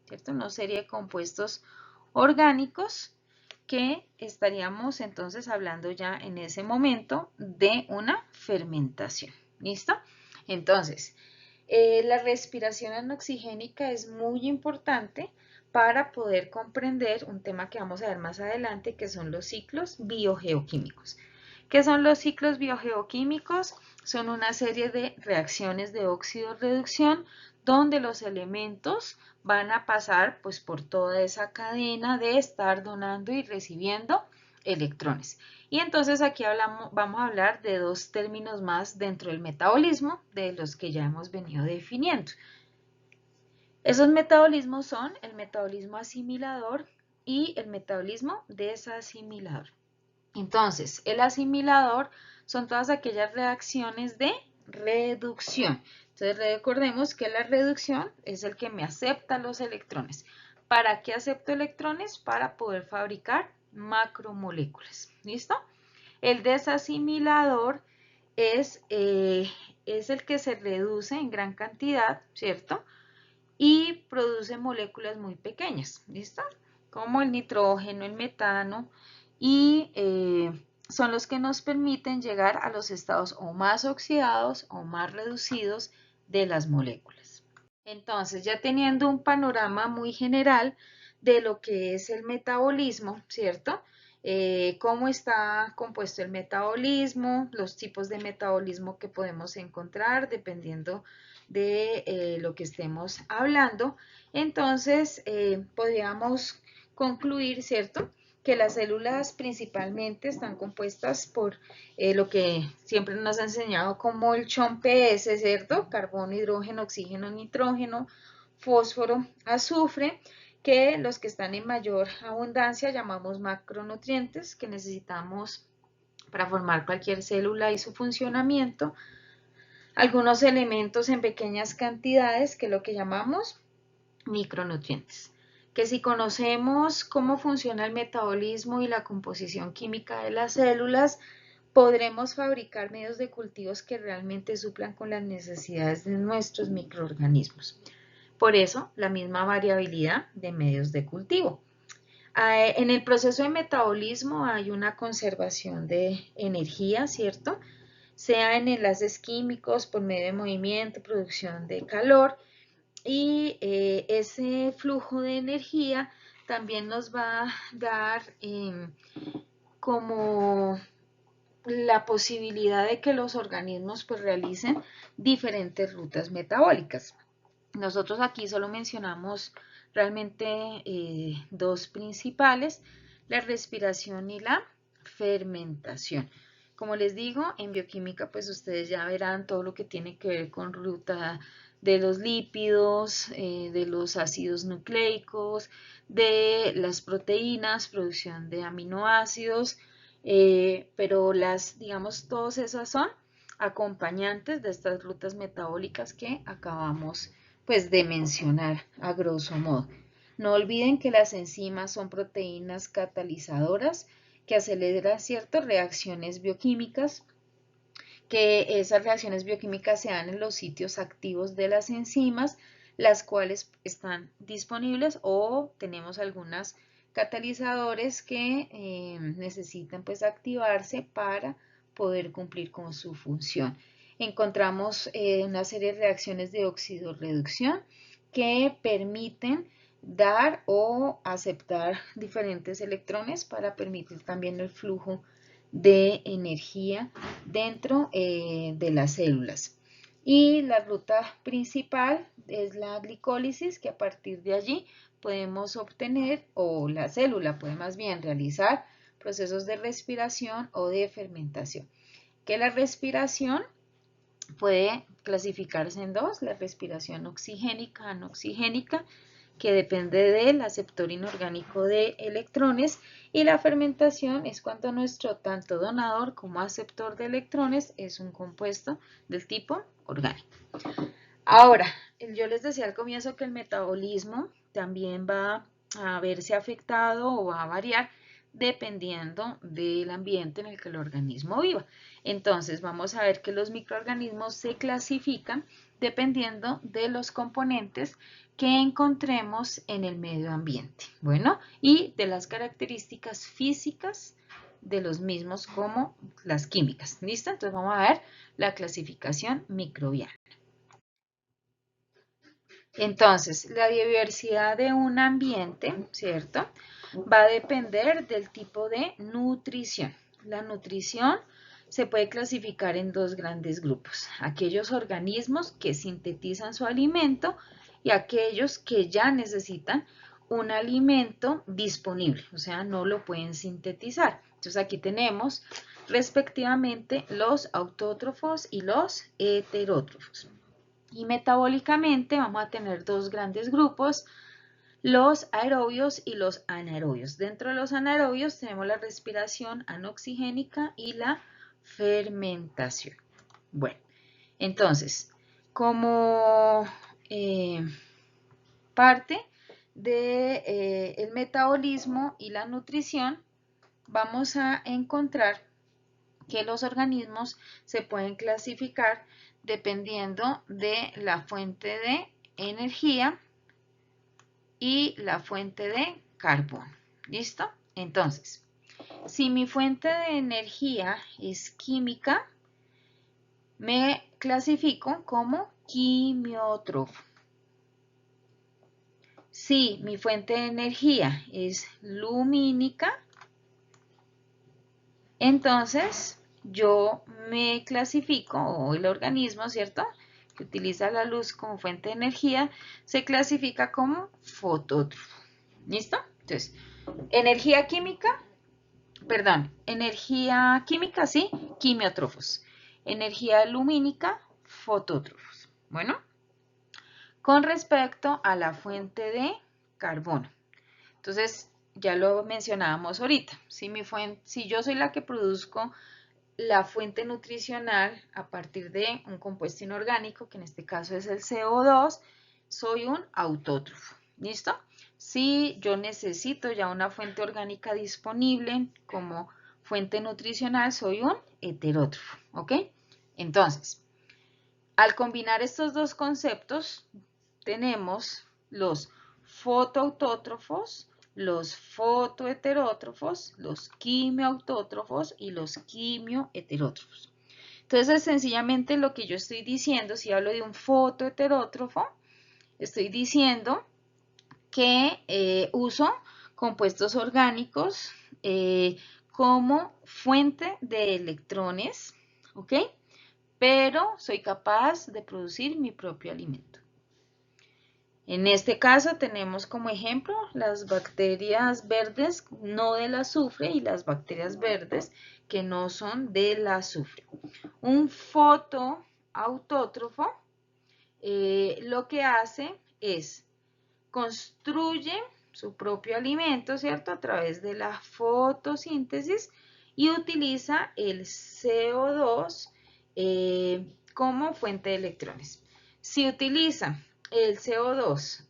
¿cierto?, una serie de compuestos orgánicos que estaríamos entonces hablando ya en ese momento de una fermentación. ¿Listo? Entonces, la respiración anoxigénica es muy importante para poder comprender un tema que vamos a ver más adelante, que son los ciclos biogeoquímicos. ¿Qué son los ciclos biogeoquímicos? Son una serie de reacciones de óxido-reducción donde los elementos van a pasar pues por toda esa cadena de estar donando y recibiendo electrones. Y entonces aquí vamos a hablar de dos términos más dentro del metabolismo de los que ya hemos venido definiendo. Esos metabolismos son el metabolismo asimilador y el metabolismo desasimilador. Entonces, el asimilador son todas aquellas reacciones de reducción. Entonces, recordemos que la reducción es el que me acepta los electrones. ¿Para qué acepto electrones? Para poder fabricar macromoléculas. ¿Listo? El desasimilador es el que se reduce en gran cantidad, ¿cierto? Y produce moléculas muy pequeñas, ¿listo? Como el nitrógeno, el metano, y son los que nos permiten llegar a los estados o más oxidados o más reducidos de las moléculas. Entonces, ya teniendo un panorama muy general de lo que es el metabolismo, ¿cierto? Cómo está compuesto el metabolismo, los tipos de metabolismo que podemos encontrar dependiendo de lo que estemos hablando. Entonces, podríamos concluir, ¿cierto?, que las células principalmente están compuestas por lo que siempre nos ha enseñado como el CHOMP-S, ¿cierto? Carbono, hidrógeno, oxígeno, nitrógeno, fósforo, azufre, que los que están en mayor abundancia llamamos macronutrientes, que necesitamos para formar cualquier célula y su funcionamiento. Algunos elementos en pequeñas cantidades, que es lo que llamamos micronutrientes. Que si conocemos cómo funciona el metabolismo y la composición química de las células, podremos fabricar medios de cultivos que realmente suplan con las necesidades de nuestros microorganismos. Por eso, la misma variabilidad de medios de cultivo. En el proceso de metabolismo hay una conservación de energía, ¿cierto? Sea en enlaces químicos, por medio de movimiento, producción de calor, y ese flujo de energía también nos va a dar como la posibilidad de que los organismos pues realicen diferentes rutas metabólicas. Nosotros aquí solo mencionamos realmente dos principales, la respiración y la fermentación. Como les digo, en bioquímica pues ustedes ya verán todo lo que tiene que ver con ruta de los lípidos, de los ácidos nucleicos, de las proteínas, producción de aminoácidos, pero digamos, todas esas son acompañantes de estas rutas metabólicas que acabamos pues de mencionar a grosso modo. No olviden que las enzimas son proteínas catalizadoras que aceleran ciertas reacciones bioquímicas, que esas reacciones bioquímicas se dan en los sitios activos de las enzimas, las cuales están disponibles, o tenemos algunas catalizadores que necesitan pues activarse para poder cumplir con su función. Encontramos una serie de reacciones de oxidorreducción que permiten dar o aceptar diferentes electrones para permitir también el flujo de energía dentro de las células. Y la ruta principal es la glicólisis, que a partir de allí podemos obtener, o la célula puede más bien realizar procesos de respiración o de fermentación. Que la respiración puede clasificarse en dos: la respiración oxigénica, anoxigénica, que depende del aceptor inorgánico de electrones, y la fermentación es cuando nuestro tanto donador como aceptor de electrones es un compuesto del tipo orgánico. Ahora, yo les decía al comienzo que el metabolismo también va a verse afectado o va a variar dependiendo del ambiente en el que el organismo viva. Entonces, vamos a ver que los microorganismos se clasifican dependiendo de los componentes que encontremos en el medio ambiente. Bueno, y de las características físicas de los mismos como las químicas. ¿Listo? Entonces, vamos a ver la clasificación microbiana. Entonces, la diversidad de un ambiente, ¿cierto?, va a depender del tipo de nutrición. La nutrición se puede clasificar en dos grandes grupos: aquellos organismos que sintetizan su alimento y aquellos que ya necesitan un alimento disponible, o sea, no lo pueden sintetizar. Entonces, aquí tenemos respectivamente los autótrofos y los heterótrofos. Y metabólicamente vamos a tener dos grandes grupos: los aerobios y los anaerobios. Dentro de los anaerobios tenemos la respiración anoxigénica y la fermentación. Bueno, entonces, como parte del metabolismo y la nutrición, vamos a encontrar que los organismos se pueden clasificar dependiendo de la fuente de energía y la fuente de carbono. ¿Listo? Entonces, si mi fuente de energía es química, me clasifico como quimiótrofo. Si mi fuente de energía es lumínica, entonces yo me clasifico, o el organismo, ¿cierto?, que utiliza la luz como fuente de energía, se clasifica como fotótrofo. ¿Listo? Entonces, energía química, sí, quimiótrofos. Energía lumínica, fotótrofos. Bueno, con respecto a la fuente de carbono. Entonces, ya lo mencionábamos ahorita. Si yo soy la que produzco la fuente nutricional a partir de un compuesto inorgánico, que en este caso es el CO2, soy un autótrofo. ¿Listo? Si yo necesito ya una fuente orgánica disponible como fuente nutricional, soy un heterótrofo. ¿Ok? Entonces, al combinar estos dos conceptos, tenemos los fotoautótrofos, los fotoheterótrofos, los quimioautótrofos y los quimioheterótrofos. Entonces, sencillamente lo que yo estoy diciendo, si hablo de un fotoheterótrofo, estoy diciendo que uso compuestos orgánicos como fuente de electrones, ¿ok?, pero soy capaz de producir mi propio alimento. En este caso tenemos como ejemplo las bacterias verdes no del azufre y las bacterias verdes que no son del azufre. Un fotoautótrofo lo que hace es construye su propio alimento, ¿cierto?, a través de la fotosíntesis, y utiliza el CO2 como fuente de electrones. Si utiliza el CO2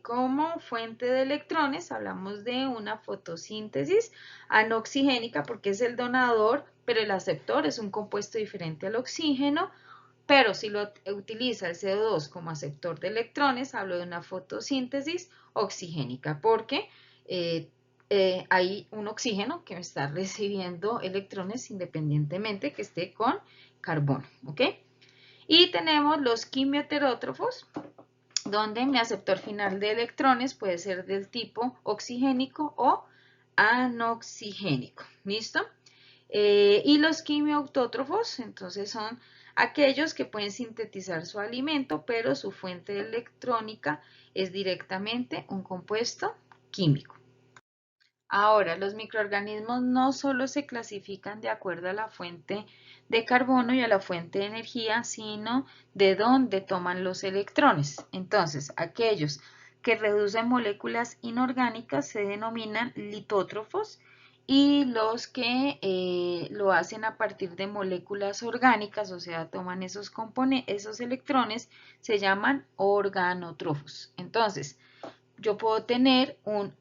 como fuente de electrones, hablamos de una fotosíntesis anoxigénica, porque es el donador, pero el aceptor es un compuesto diferente al oxígeno. Pero si lo utiliza el CO2 como aceptor de electrones, hablo de una fotosíntesis oxigénica, porque hay un oxígeno que me está recibiendo electrones independientemente que esté con carbono. ¿Ok? Y tenemos los quimioheterótrofos, donde mi aceptor final de electrones puede ser del tipo oxigénico o anoxigénico. ¿Listo? Y los quimioautótrofos, entonces, son Aquellos que pueden sintetizar su alimento, pero su fuente electrónica es directamente un compuesto químico. Ahora, los microorganismos no solo se clasifican de acuerdo a la fuente de carbono y a la fuente de energía, sino de dónde toman los electrones. Entonces, aquellos que reducen moléculas inorgánicas se denominan litótrofos y los que lo hacen a partir de moléculas orgánicas, o sea, toman esos electrones, se llaman organótrofos. Entonces, yo puedo tener un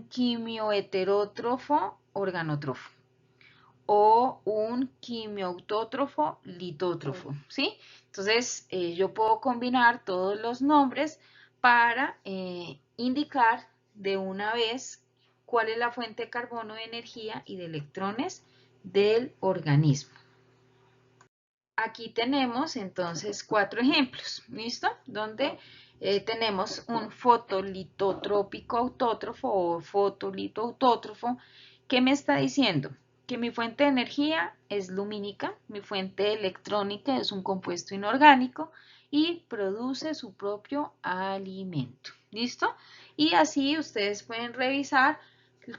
quimioheterótrofo organótrofo o un quimioautótrofo litótrofo, ¿sí? Entonces, yo puedo combinar todos los nombres para indicar de una vez cuál es la fuente de carbono, de energía y de electrones del organismo. Aquí tenemos entonces 4 ejemplos, ¿listo? Donde tenemos un fotolitotrópico autótrofo o fotolitoautótrofo que me está diciendo que mi fuente de energía es lumínica, mi fuente electrónica es un compuesto inorgánico y produce su propio alimento, ¿listo? Y así ustedes pueden revisar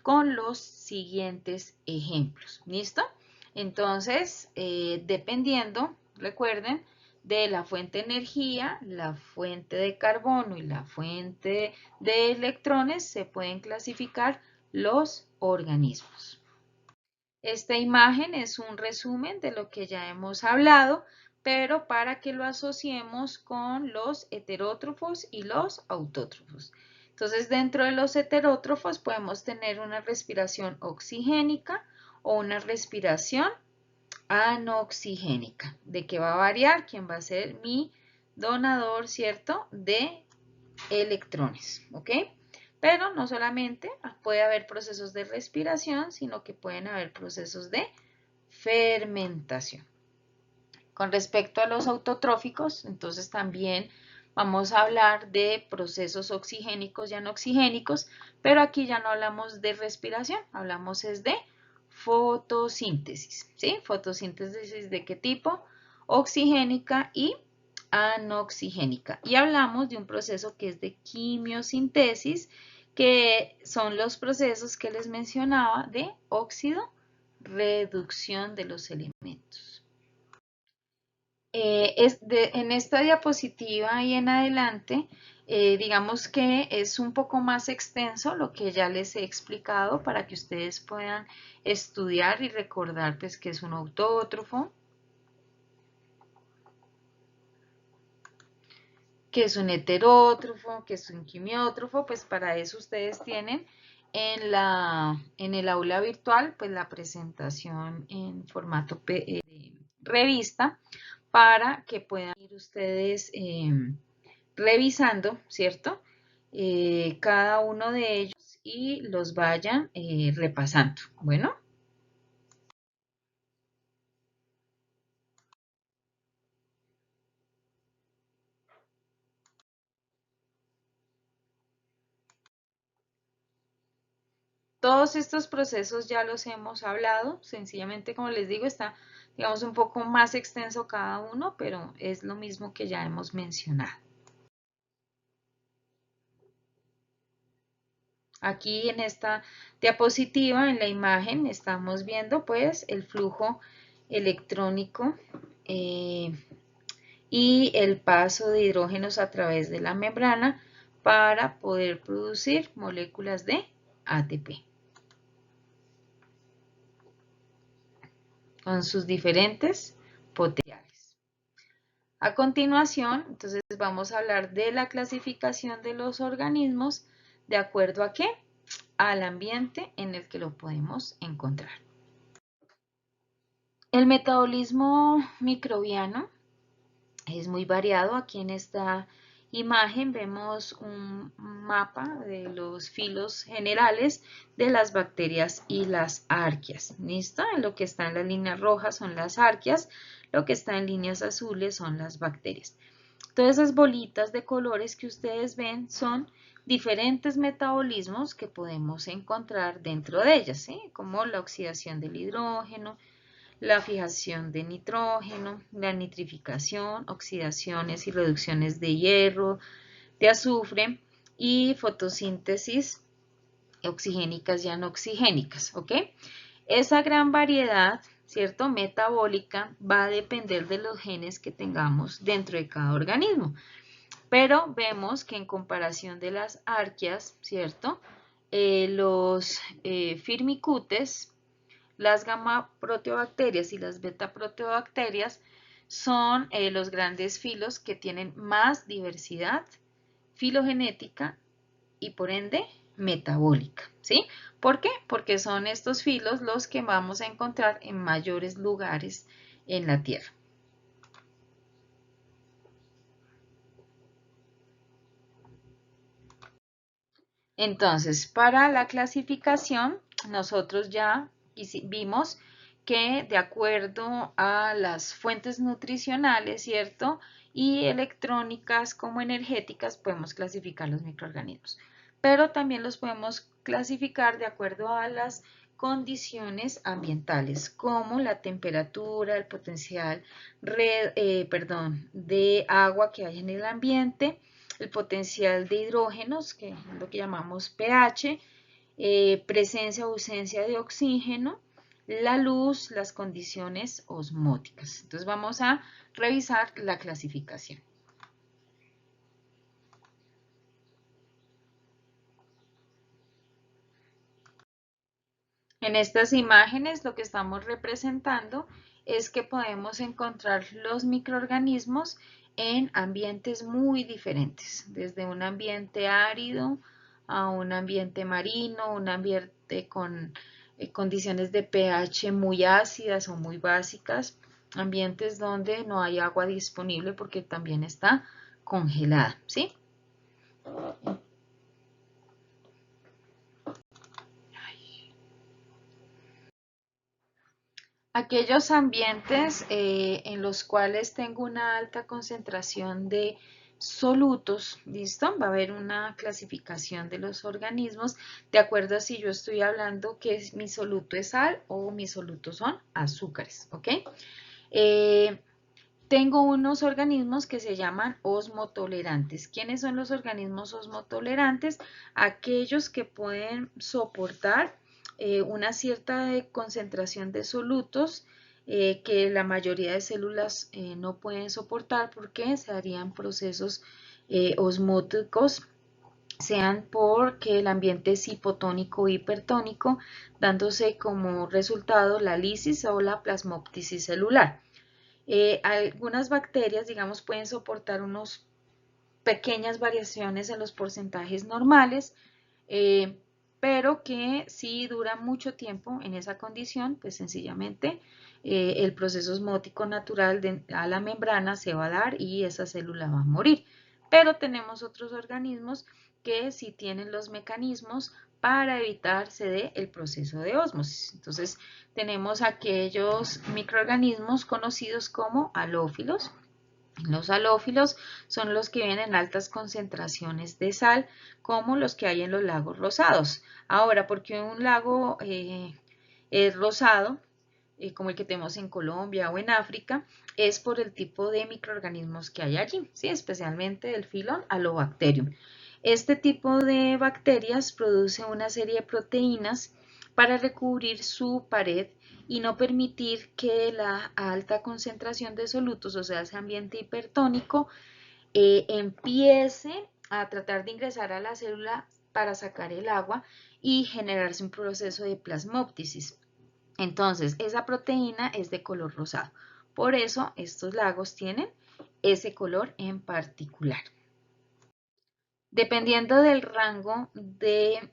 con los siguientes ejemplos, ¿listo? Entonces, dependiendo, recuerden, de la fuente de energía, la fuente de carbono y la fuente de electrones, se pueden clasificar los organismos. Esta imagen es un resumen de lo que ya hemos hablado, pero para que lo asociemos con los heterótrofos y los autótrofos. Entonces, dentro de los heterótrofos podemos tener una respiración oxigénica o una respiración anoxigénica. ¿De qué va a variar? ¿Quién va a ser mi donador, cierto? De electrones, ¿ok? Pero no solamente puede haber procesos de respiración, sino que pueden haber procesos de fermentación. Con respecto a los autotróficos, entonces también vamos a hablar de procesos oxigénicos y anoxigénicos, pero aquí ya no hablamos de respiración, hablamos es de fotosíntesis, ¿sí? Fotosíntesis ¿de qué tipo? Oxigénica y anoxigénica. Y hablamos de un proceso que es de quimiosintesis, que son los procesos que les mencionaba de óxido, reducción de los elementos. En esta diapositiva y en adelante, digamos que es un poco más extenso lo que ya les he explicado para que ustedes puedan estudiar y recordar pues que es un autótrofo, que es un heterótrofo, que es un quimiótrofo, pues para eso ustedes tienen en el aula virtual pues la presentación en formato de revista para que puedan ir ustedes revisando, ¿cierto? Cada uno de ellos y los vayan repasando. Bueno. Todos estos procesos ya los hemos hablado, sencillamente como les digo está digamos un poco más extenso cada uno, pero es lo mismo que ya hemos mencionado. Aquí en esta diapositiva, en la imagen, estamos viendo pues el flujo electrónico y el paso de hidrógenos a través de la membrana para poder producir moléculas de ATP. Con sus diferentes potenciales. A continuación, entonces vamos a hablar de la clasificación de los organismos de acuerdo a qué? Al ambiente en el que lo podemos encontrar. El metabolismo microbiano es muy variado. Aquí en esta imagen vemos un mapa de los filos generales de las bacterias y las arqueas. ¿Listo? Lo que está en las líneas rojas son las arqueas, lo que está en líneas azules son las bacterias. Todas esas bolitas de colores que ustedes ven son diferentes metabolismos que podemos encontrar dentro de ellas, ¿sí? Como la oxidación del hidrógeno, la fijación de nitrógeno, la nitrificación, oxidaciones y reducciones de hierro, de azufre y fotosíntesis oxigénicas y anoxigénicas, ¿ok? Esa gran variedad, ¿cierto? Metabólica va a depender de los genes que tengamos dentro de cada organismo. Pero vemos que en comparación de las arqueas, ¿cierto? Los firmicutes, las gamma proteobacterias y las beta proteobacterias son los grandes filos que tienen más diversidad filogenética y por ende metabólica, ¿sí? ¿Por qué? Porque son estos filos los que vamos a encontrar en mayores lugares en la Tierra. Entonces, para la clasificación, nosotros ya vimos que de acuerdo a las fuentes nutricionales, ¿cierto? Y electrónicas como energéticas, podemos clasificar los microorganismos. Pero también los podemos clasificar de acuerdo a las condiciones ambientales, como la temperatura, el potencial de agua que hay en el ambiente, el potencial de hidrógenos, que es lo que llamamos pH, presencia o ausencia de oxígeno, la luz, las condiciones osmóticas. Entonces vamos a revisar la clasificación. En estas imágenes lo que estamos representando es que podemos encontrar los microorganismos en ambientes muy diferentes, desde un ambiente árido a un ambiente marino, un ambiente con condiciones de pH muy ácidas o muy básicas, ambientes donde no hay agua disponible porque también está congelada, ¿sí? Aquellos ambientes en los cuales tengo una alta concentración de solutos, ¿listo? Va a haber una clasificación de los organismos de acuerdo a si yo estoy hablando que mi soluto es sal o mis solutos son azúcares, ¿ok? Tengo unos organismos que se llaman osmotolerantes. ¿Quiénes son los organismos osmotolerantes? Aquellos que pueden soportar una cierta concentración de solutos que la mayoría de células no pueden soportar porque se harían procesos osmóticos, sean porque el ambiente es hipotónico o hipertónico, dándose como resultado la lisis o la plasmóptisis celular. Algunas bacterias, digamos, pueden soportar unas pequeñas variaciones en los porcentajes normales, pero que si dura mucho tiempo en esa condición, pues sencillamente el proceso osmótico natural a la membrana se va a dar y esa célula va a morir. Pero tenemos otros organismos que sí tienen los mecanismos para evitar se dé el proceso de ósmosis. Entonces, tenemos aquellos microorganismos conocidos como halófilos. Los halófilos son los que viven en altas concentraciones de sal, como los que hay en los lagos rosados. Ahora, ¿por qué un lago es rosado, como el que tenemos en Colombia o en África? Es por el tipo de microorganismos que hay allí, ¿sí? Especialmente el filón Halobacterium. Este tipo de bacterias produce una serie de proteínas para recubrir su pared y no permitir que la alta concentración de solutos, o sea, ese ambiente hipertónico, empiece a tratar de ingresar a la célula para sacar el agua y generarse un proceso de plasmóptisis. Entonces, esa proteína es de color rosado. Por eso, estos lagos tienen ese color en particular. Dependiendo del rango de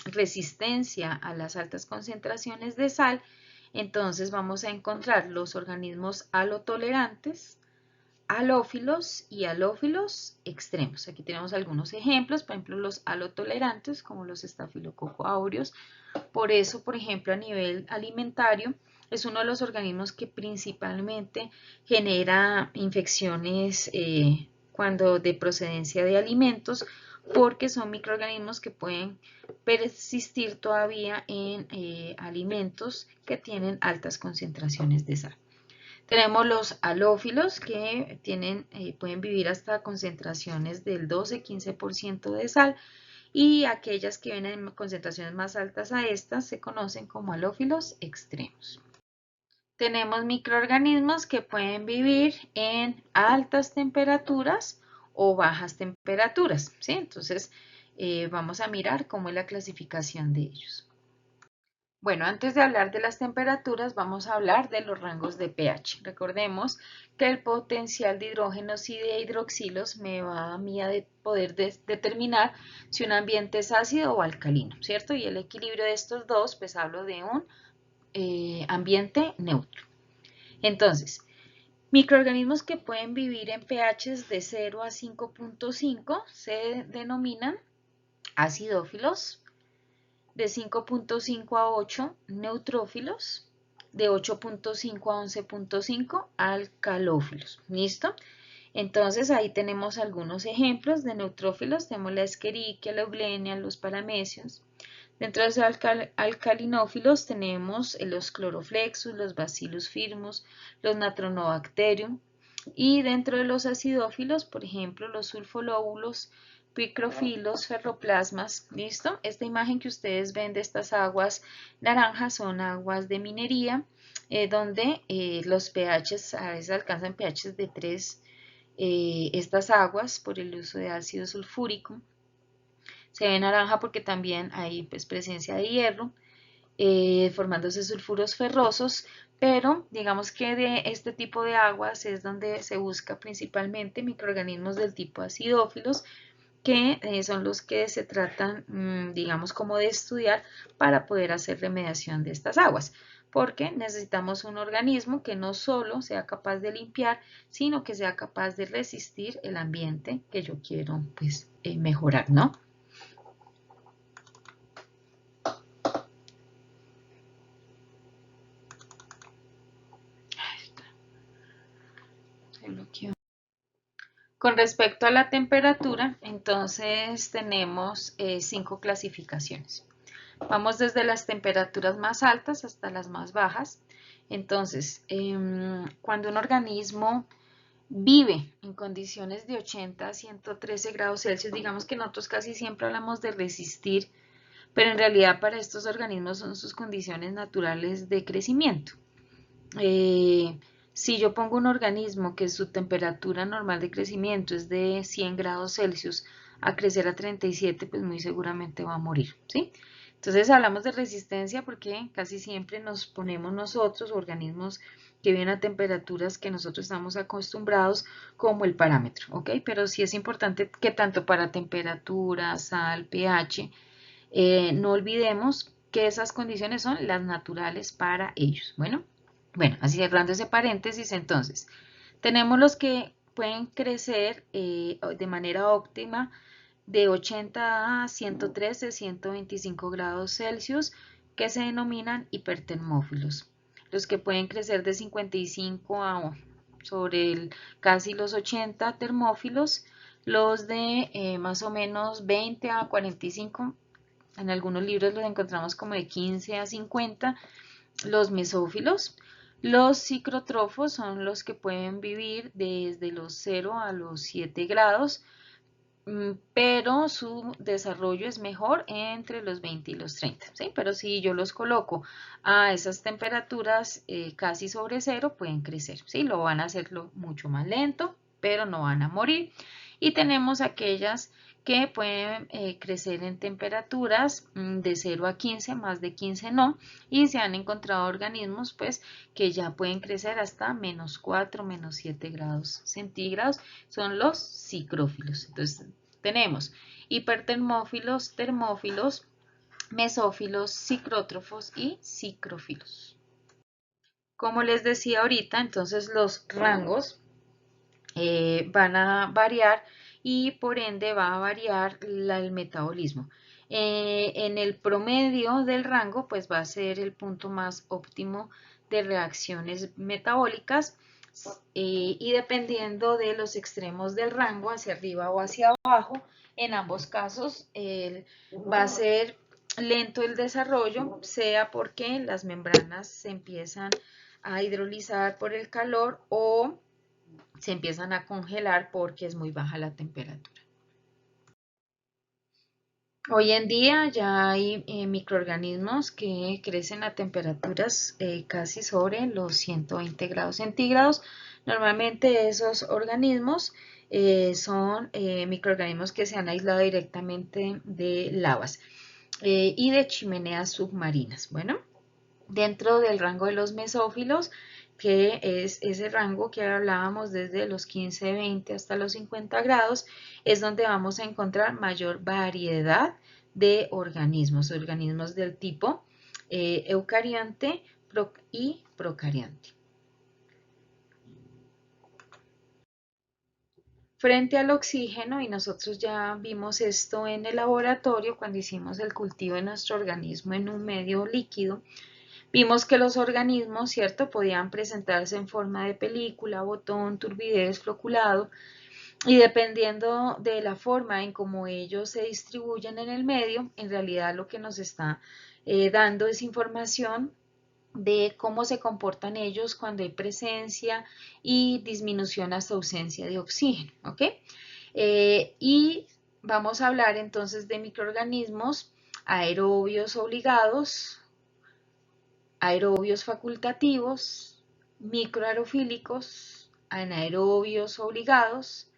resistencia a las altas concentraciones de sal, entonces vamos a encontrar los organismos halotolerantes, halófilos y halófilos extremos. Aquí tenemos algunos ejemplos, por ejemplo los halotolerantes como los estafilococo aureus. Por eso, por ejemplo, a nivel alimentario, es uno de los organismos que principalmente genera infecciones cuando de procedencia de alimentos, porque son microorganismos que pueden persistir todavía en alimentos que tienen altas concentraciones de sal. Tenemos los halófilos que pueden vivir hasta concentraciones del 12-15% de sal, y aquellas que vienen en concentraciones más altas a estas se conocen como halófilos extremos. Tenemos microorganismos que pueden vivir en altas temperaturas o bajas temperaturas, ¿sí? Entonces, vamos a mirar cómo es la clasificación de ellos. Bueno, antes de hablar de las temperaturas, vamos a hablar de los rangos de pH. Recordemos que el potencial de hidrógenos y de hidroxilos me va a mí a poder determinar si un ambiente es ácido o alcalino, ¿cierto? Y el equilibrio de estos dos, pues hablo de un ambiente neutro. Entonces, microorganismos que pueden vivir en pHs de 0 a 5.5 se denominan acidófilos, de 5.5 a 8 neutrófilos, de 8.5 a 11.5 alcalófilos. ¿Listo? Entonces ahí tenemos algunos ejemplos de neutrófilos. Tenemos la Escherichia, la Eugenia, los paramecios. Dentro de los alcalinófilos tenemos los cloroflexus, los bacillus firmus, los natronobacterium. Y dentro de los acidófilos, por ejemplo, los sulfolóbulos, picrofilos, ferroplasmas. ¿Listo? Esta imagen que ustedes ven de estas aguas naranjas son aguas de minería, donde los pHs a veces alcanzan pHs de 3, estas aguas por el uso de ácido sulfúrico. Se ve naranja porque también hay pues, presencia de hierro, formándose sulfuros ferrosos, pero digamos que de este tipo de aguas es donde se busca principalmente microorganismos del tipo acidófilos, que son los que se tratan, digamos, como de estudiar para poder hacer remediación de estas aguas, porque necesitamos un organismo que no solo sea capaz de limpiar, sino que sea capaz de resistir el ambiente que yo quiero pues, mejorar, ¿no? Con respecto a la temperatura, entonces tenemos 5 clasificaciones. Vamos desde las temperaturas más altas hasta las más bajas. Entonces, cuando un organismo vive en condiciones de 80 a 113 grados Celsius, digamos que nosotros casi siempre hablamos de resistir, pero en realidad para estos organismos son sus condiciones naturales de crecimiento. Si yo pongo un organismo que su temperatura normal de crecimiento es de 100 grados Celsius a crecer a 37, pues muy seguramente va a morir, ¿sí? Entonces hablamos de resistencia porque casi siempre nos ponemos nosotros, organismos que viven a temperaturas que nosotros estamos acostumbrados, como el parámetro, ¿ok? Pero sí es importante que tanto para temperatura, sal, pH, no olvidemos que esas condiciones son las naturales para ellos. Bueno, así cerrando ese paréntesis, entonces, tenemos los que pueden crecer de manera óptima de 80 a 113, 125 grados Celsius, que se denominan hipertermófilos. Los que pueden crecer de 55 a sobre casi los 80 termófilos, los de más o menos 20 a 45, en algunos libros los encontramos como de 15 a 50, los mesófilos. Los cicrótrofos son los que pueden vivir desde los 0 a los 7 grados, pero su desarrollo es mejor entre los 20 y los 30, ¿sí? Pero si yo los coloco a esas temperaturas casi sobre 0, pueden crecer, ¿sí? Lo van a hacerlo mucho más lento, pero no van a morir. Y tenemos aquellas que pueden crecer en temperaturas de 0 a 15, más de 15 no, y se han encontrado organismos pues que ya pueden crecer hasta menos 4, menos 7 grados centígrados, son los cicrófilos. Entonces tenemos hipertermófilos, termófilos, mesófilos, cicrótrofos y cicrófilos. Como les decía ahorita, entonces los rangos van a variar y por ende va a variar el metabolismo. En el promedio del rango pues va a ser el punto más óptimo de reacciones metabólicas. y dependiendo de los extremos del rango, hacia arriba o hacia abajo, en ambos casos va a ser lento el desarrollo, sea porque las membranas se empiezan a hidrolizar por el calor o se empiezan a congelar porque es muy baja la temperatura. Hoy en día ya hay microorganismos que crecen a temperaturas casi sobre los 120 grados centígrados. Normalmente esos organismos son microorganismos que se han aislado directamente de lavas y de chimeneas submarinas. Bueno, dentro del rango de los mesófilos, que es ese rango que hablábamos desde los 15, 20 hasta los 50 grados, es donde vamos a encontrar mayor variedad de organismos del tipo eucarionte y procarionte. Frente al oxígeno, y nosotros ya vimos esto en el laboratorio cuando hicimos el cultivo de nuestro organismo en un medio líquido, vimos que los organismos, ¿cierto?, podían presentarse en forma de película, botón, turbidez, floculado, y dependiendo de la forma en cómo ellos se distribuyen en el medio, en realidad lo que nos está dando es información de cómo se comportan ellos cuando hay presencia y disminución hasta ausencia de oxígeno, ¿ok? Y vamos a hablar entonces de microorganismos aerobios obligados, aerobios facultativos, microaerofílicos, anaerobios obligados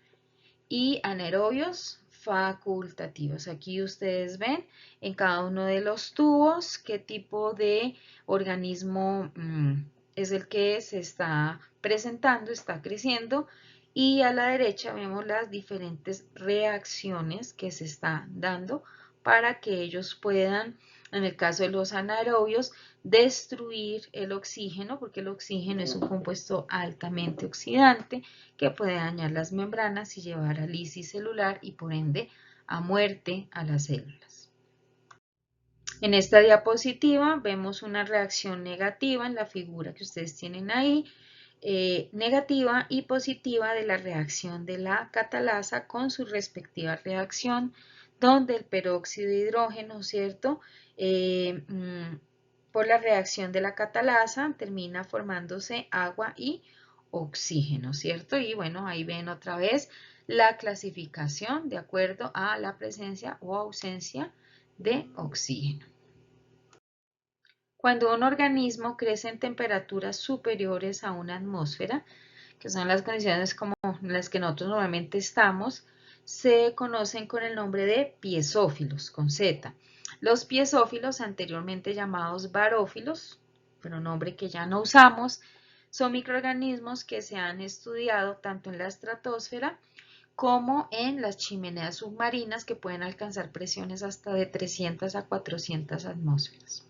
y anaerobios facultativos. Aquí ustedes ven en cada uno de los tubos qué tipo de organismo es el que se está presentando, está creciendo, y a la derecha vemos las diferentes reacciones que se están dando para que ellos puedan, en el caso de los anaerobios, destruir el oxígeno, porque el oxígeno es un compuesto altamente oxidante que puede dañar las membranas y llevar a lisis celular y por ende a muerte a las células. En esta diapositiva vemos una reacción negativa en la figura que ustedes tienen ahí, negativa y positiva de la reacción de la catalasa con su respectiva reacción, donde el peróxido de hidrógeno, ¿cierto?, por la reacción de la catalasa termina formándose agua y oxígeno, ¿cierto? Y bueno, ahí ven otra vez la clasificación de acuerdo a la presencia o ausencia de oxígeno. Cuando un organismo crece en temperaturas superiores a una atmósfera, que son las condiciones como las que nosotros normalmente estamos, se conocen con el nombre de piezófilos, con Z. Los piezófilos, anteriormente llamados barófilos, pero nombre que ya no usamos, son microorganismos que se han estudiado tanto en la estratosfera como en las chimeneas submarinas, que pueden alcanzar presiones hasta de 300 a 400 atmósferas.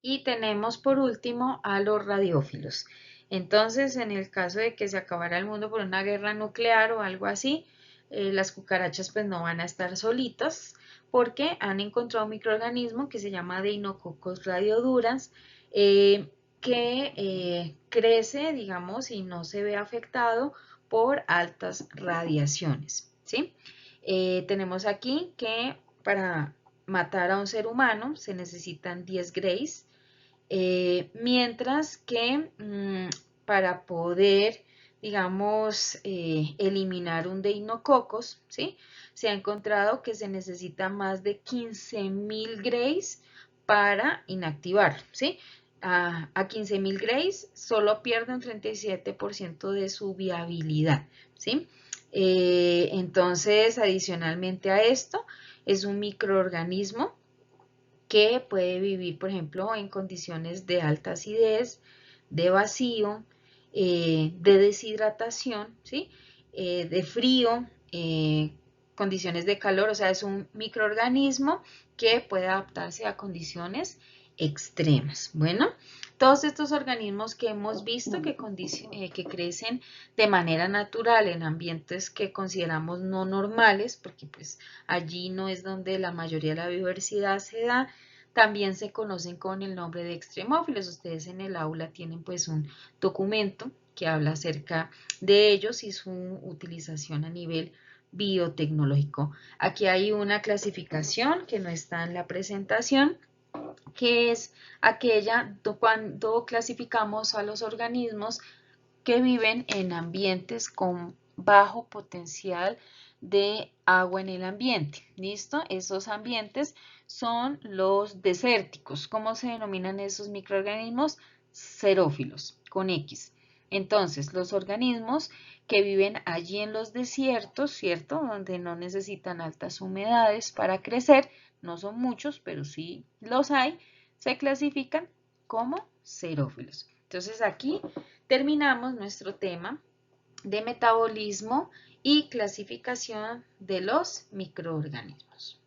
Y tenemos por último a los radiófilos. Entonces, en el caso de que se acabara el mundo por una guerra nuclear o algo así, las cucarachas pues no van a estar solitas porque han encontrado un microorganismo que se llama Deinococcus radiodurans, que crece, digamos, y no se ve afectado por altas radiaciones, ¿sí? Tenemos aquí que para matar a un ser humano se necesitan 10 grays, mientras que para poder, digamos, eliminar un Deinococcus, ¿sí?, se ha encontrado que se necesita más de 15.000 grays para inactivarlo, ¿sí? A 15.000 grays solo pierde un 37% de su viabilidad, ¿sí? Entonces, adicionalmente a esto, es un microorganismo que puede vivir, por ejemplo, en condiciones de alta acidez, de vacío, de deshidratación, ¿sí?, de frío, condiciones de calor. O sea, es un microorganismo que puede adaptarse a condiciones extremas. Bueno, todos estos organismos que hemos visto que crecen de manera natural en ambientes que consideramos no normales, porque pues allí no es donde la mayoría de la biodiversidad se da, también se conocen con el nombre de extremófilos. Ustedes en el aula tienen pues un documento que habla acerca de ellos y su utilización a nivel biotecnológico. Aquí hay una clasificación que no está en la presentación, que es aquella cuando clasificamos a los organismos que viven en ambientes con bajo potencial de agua en el ambiente. ¿Listo? Esos ambientes son los desérticos. ¿Cómo se denominan esos microorganismos? Xerófilos, con X. Entonces, los organismos que viven allí en los desiertos, ¿cierto? Donde no necesitan altas humedades para crecer, no son muchos, pero sí los hay, se clasifican como xerófilos. Entonces, aquí terminamos nuestro tema de metabolismo y clasificación de los microorganismos.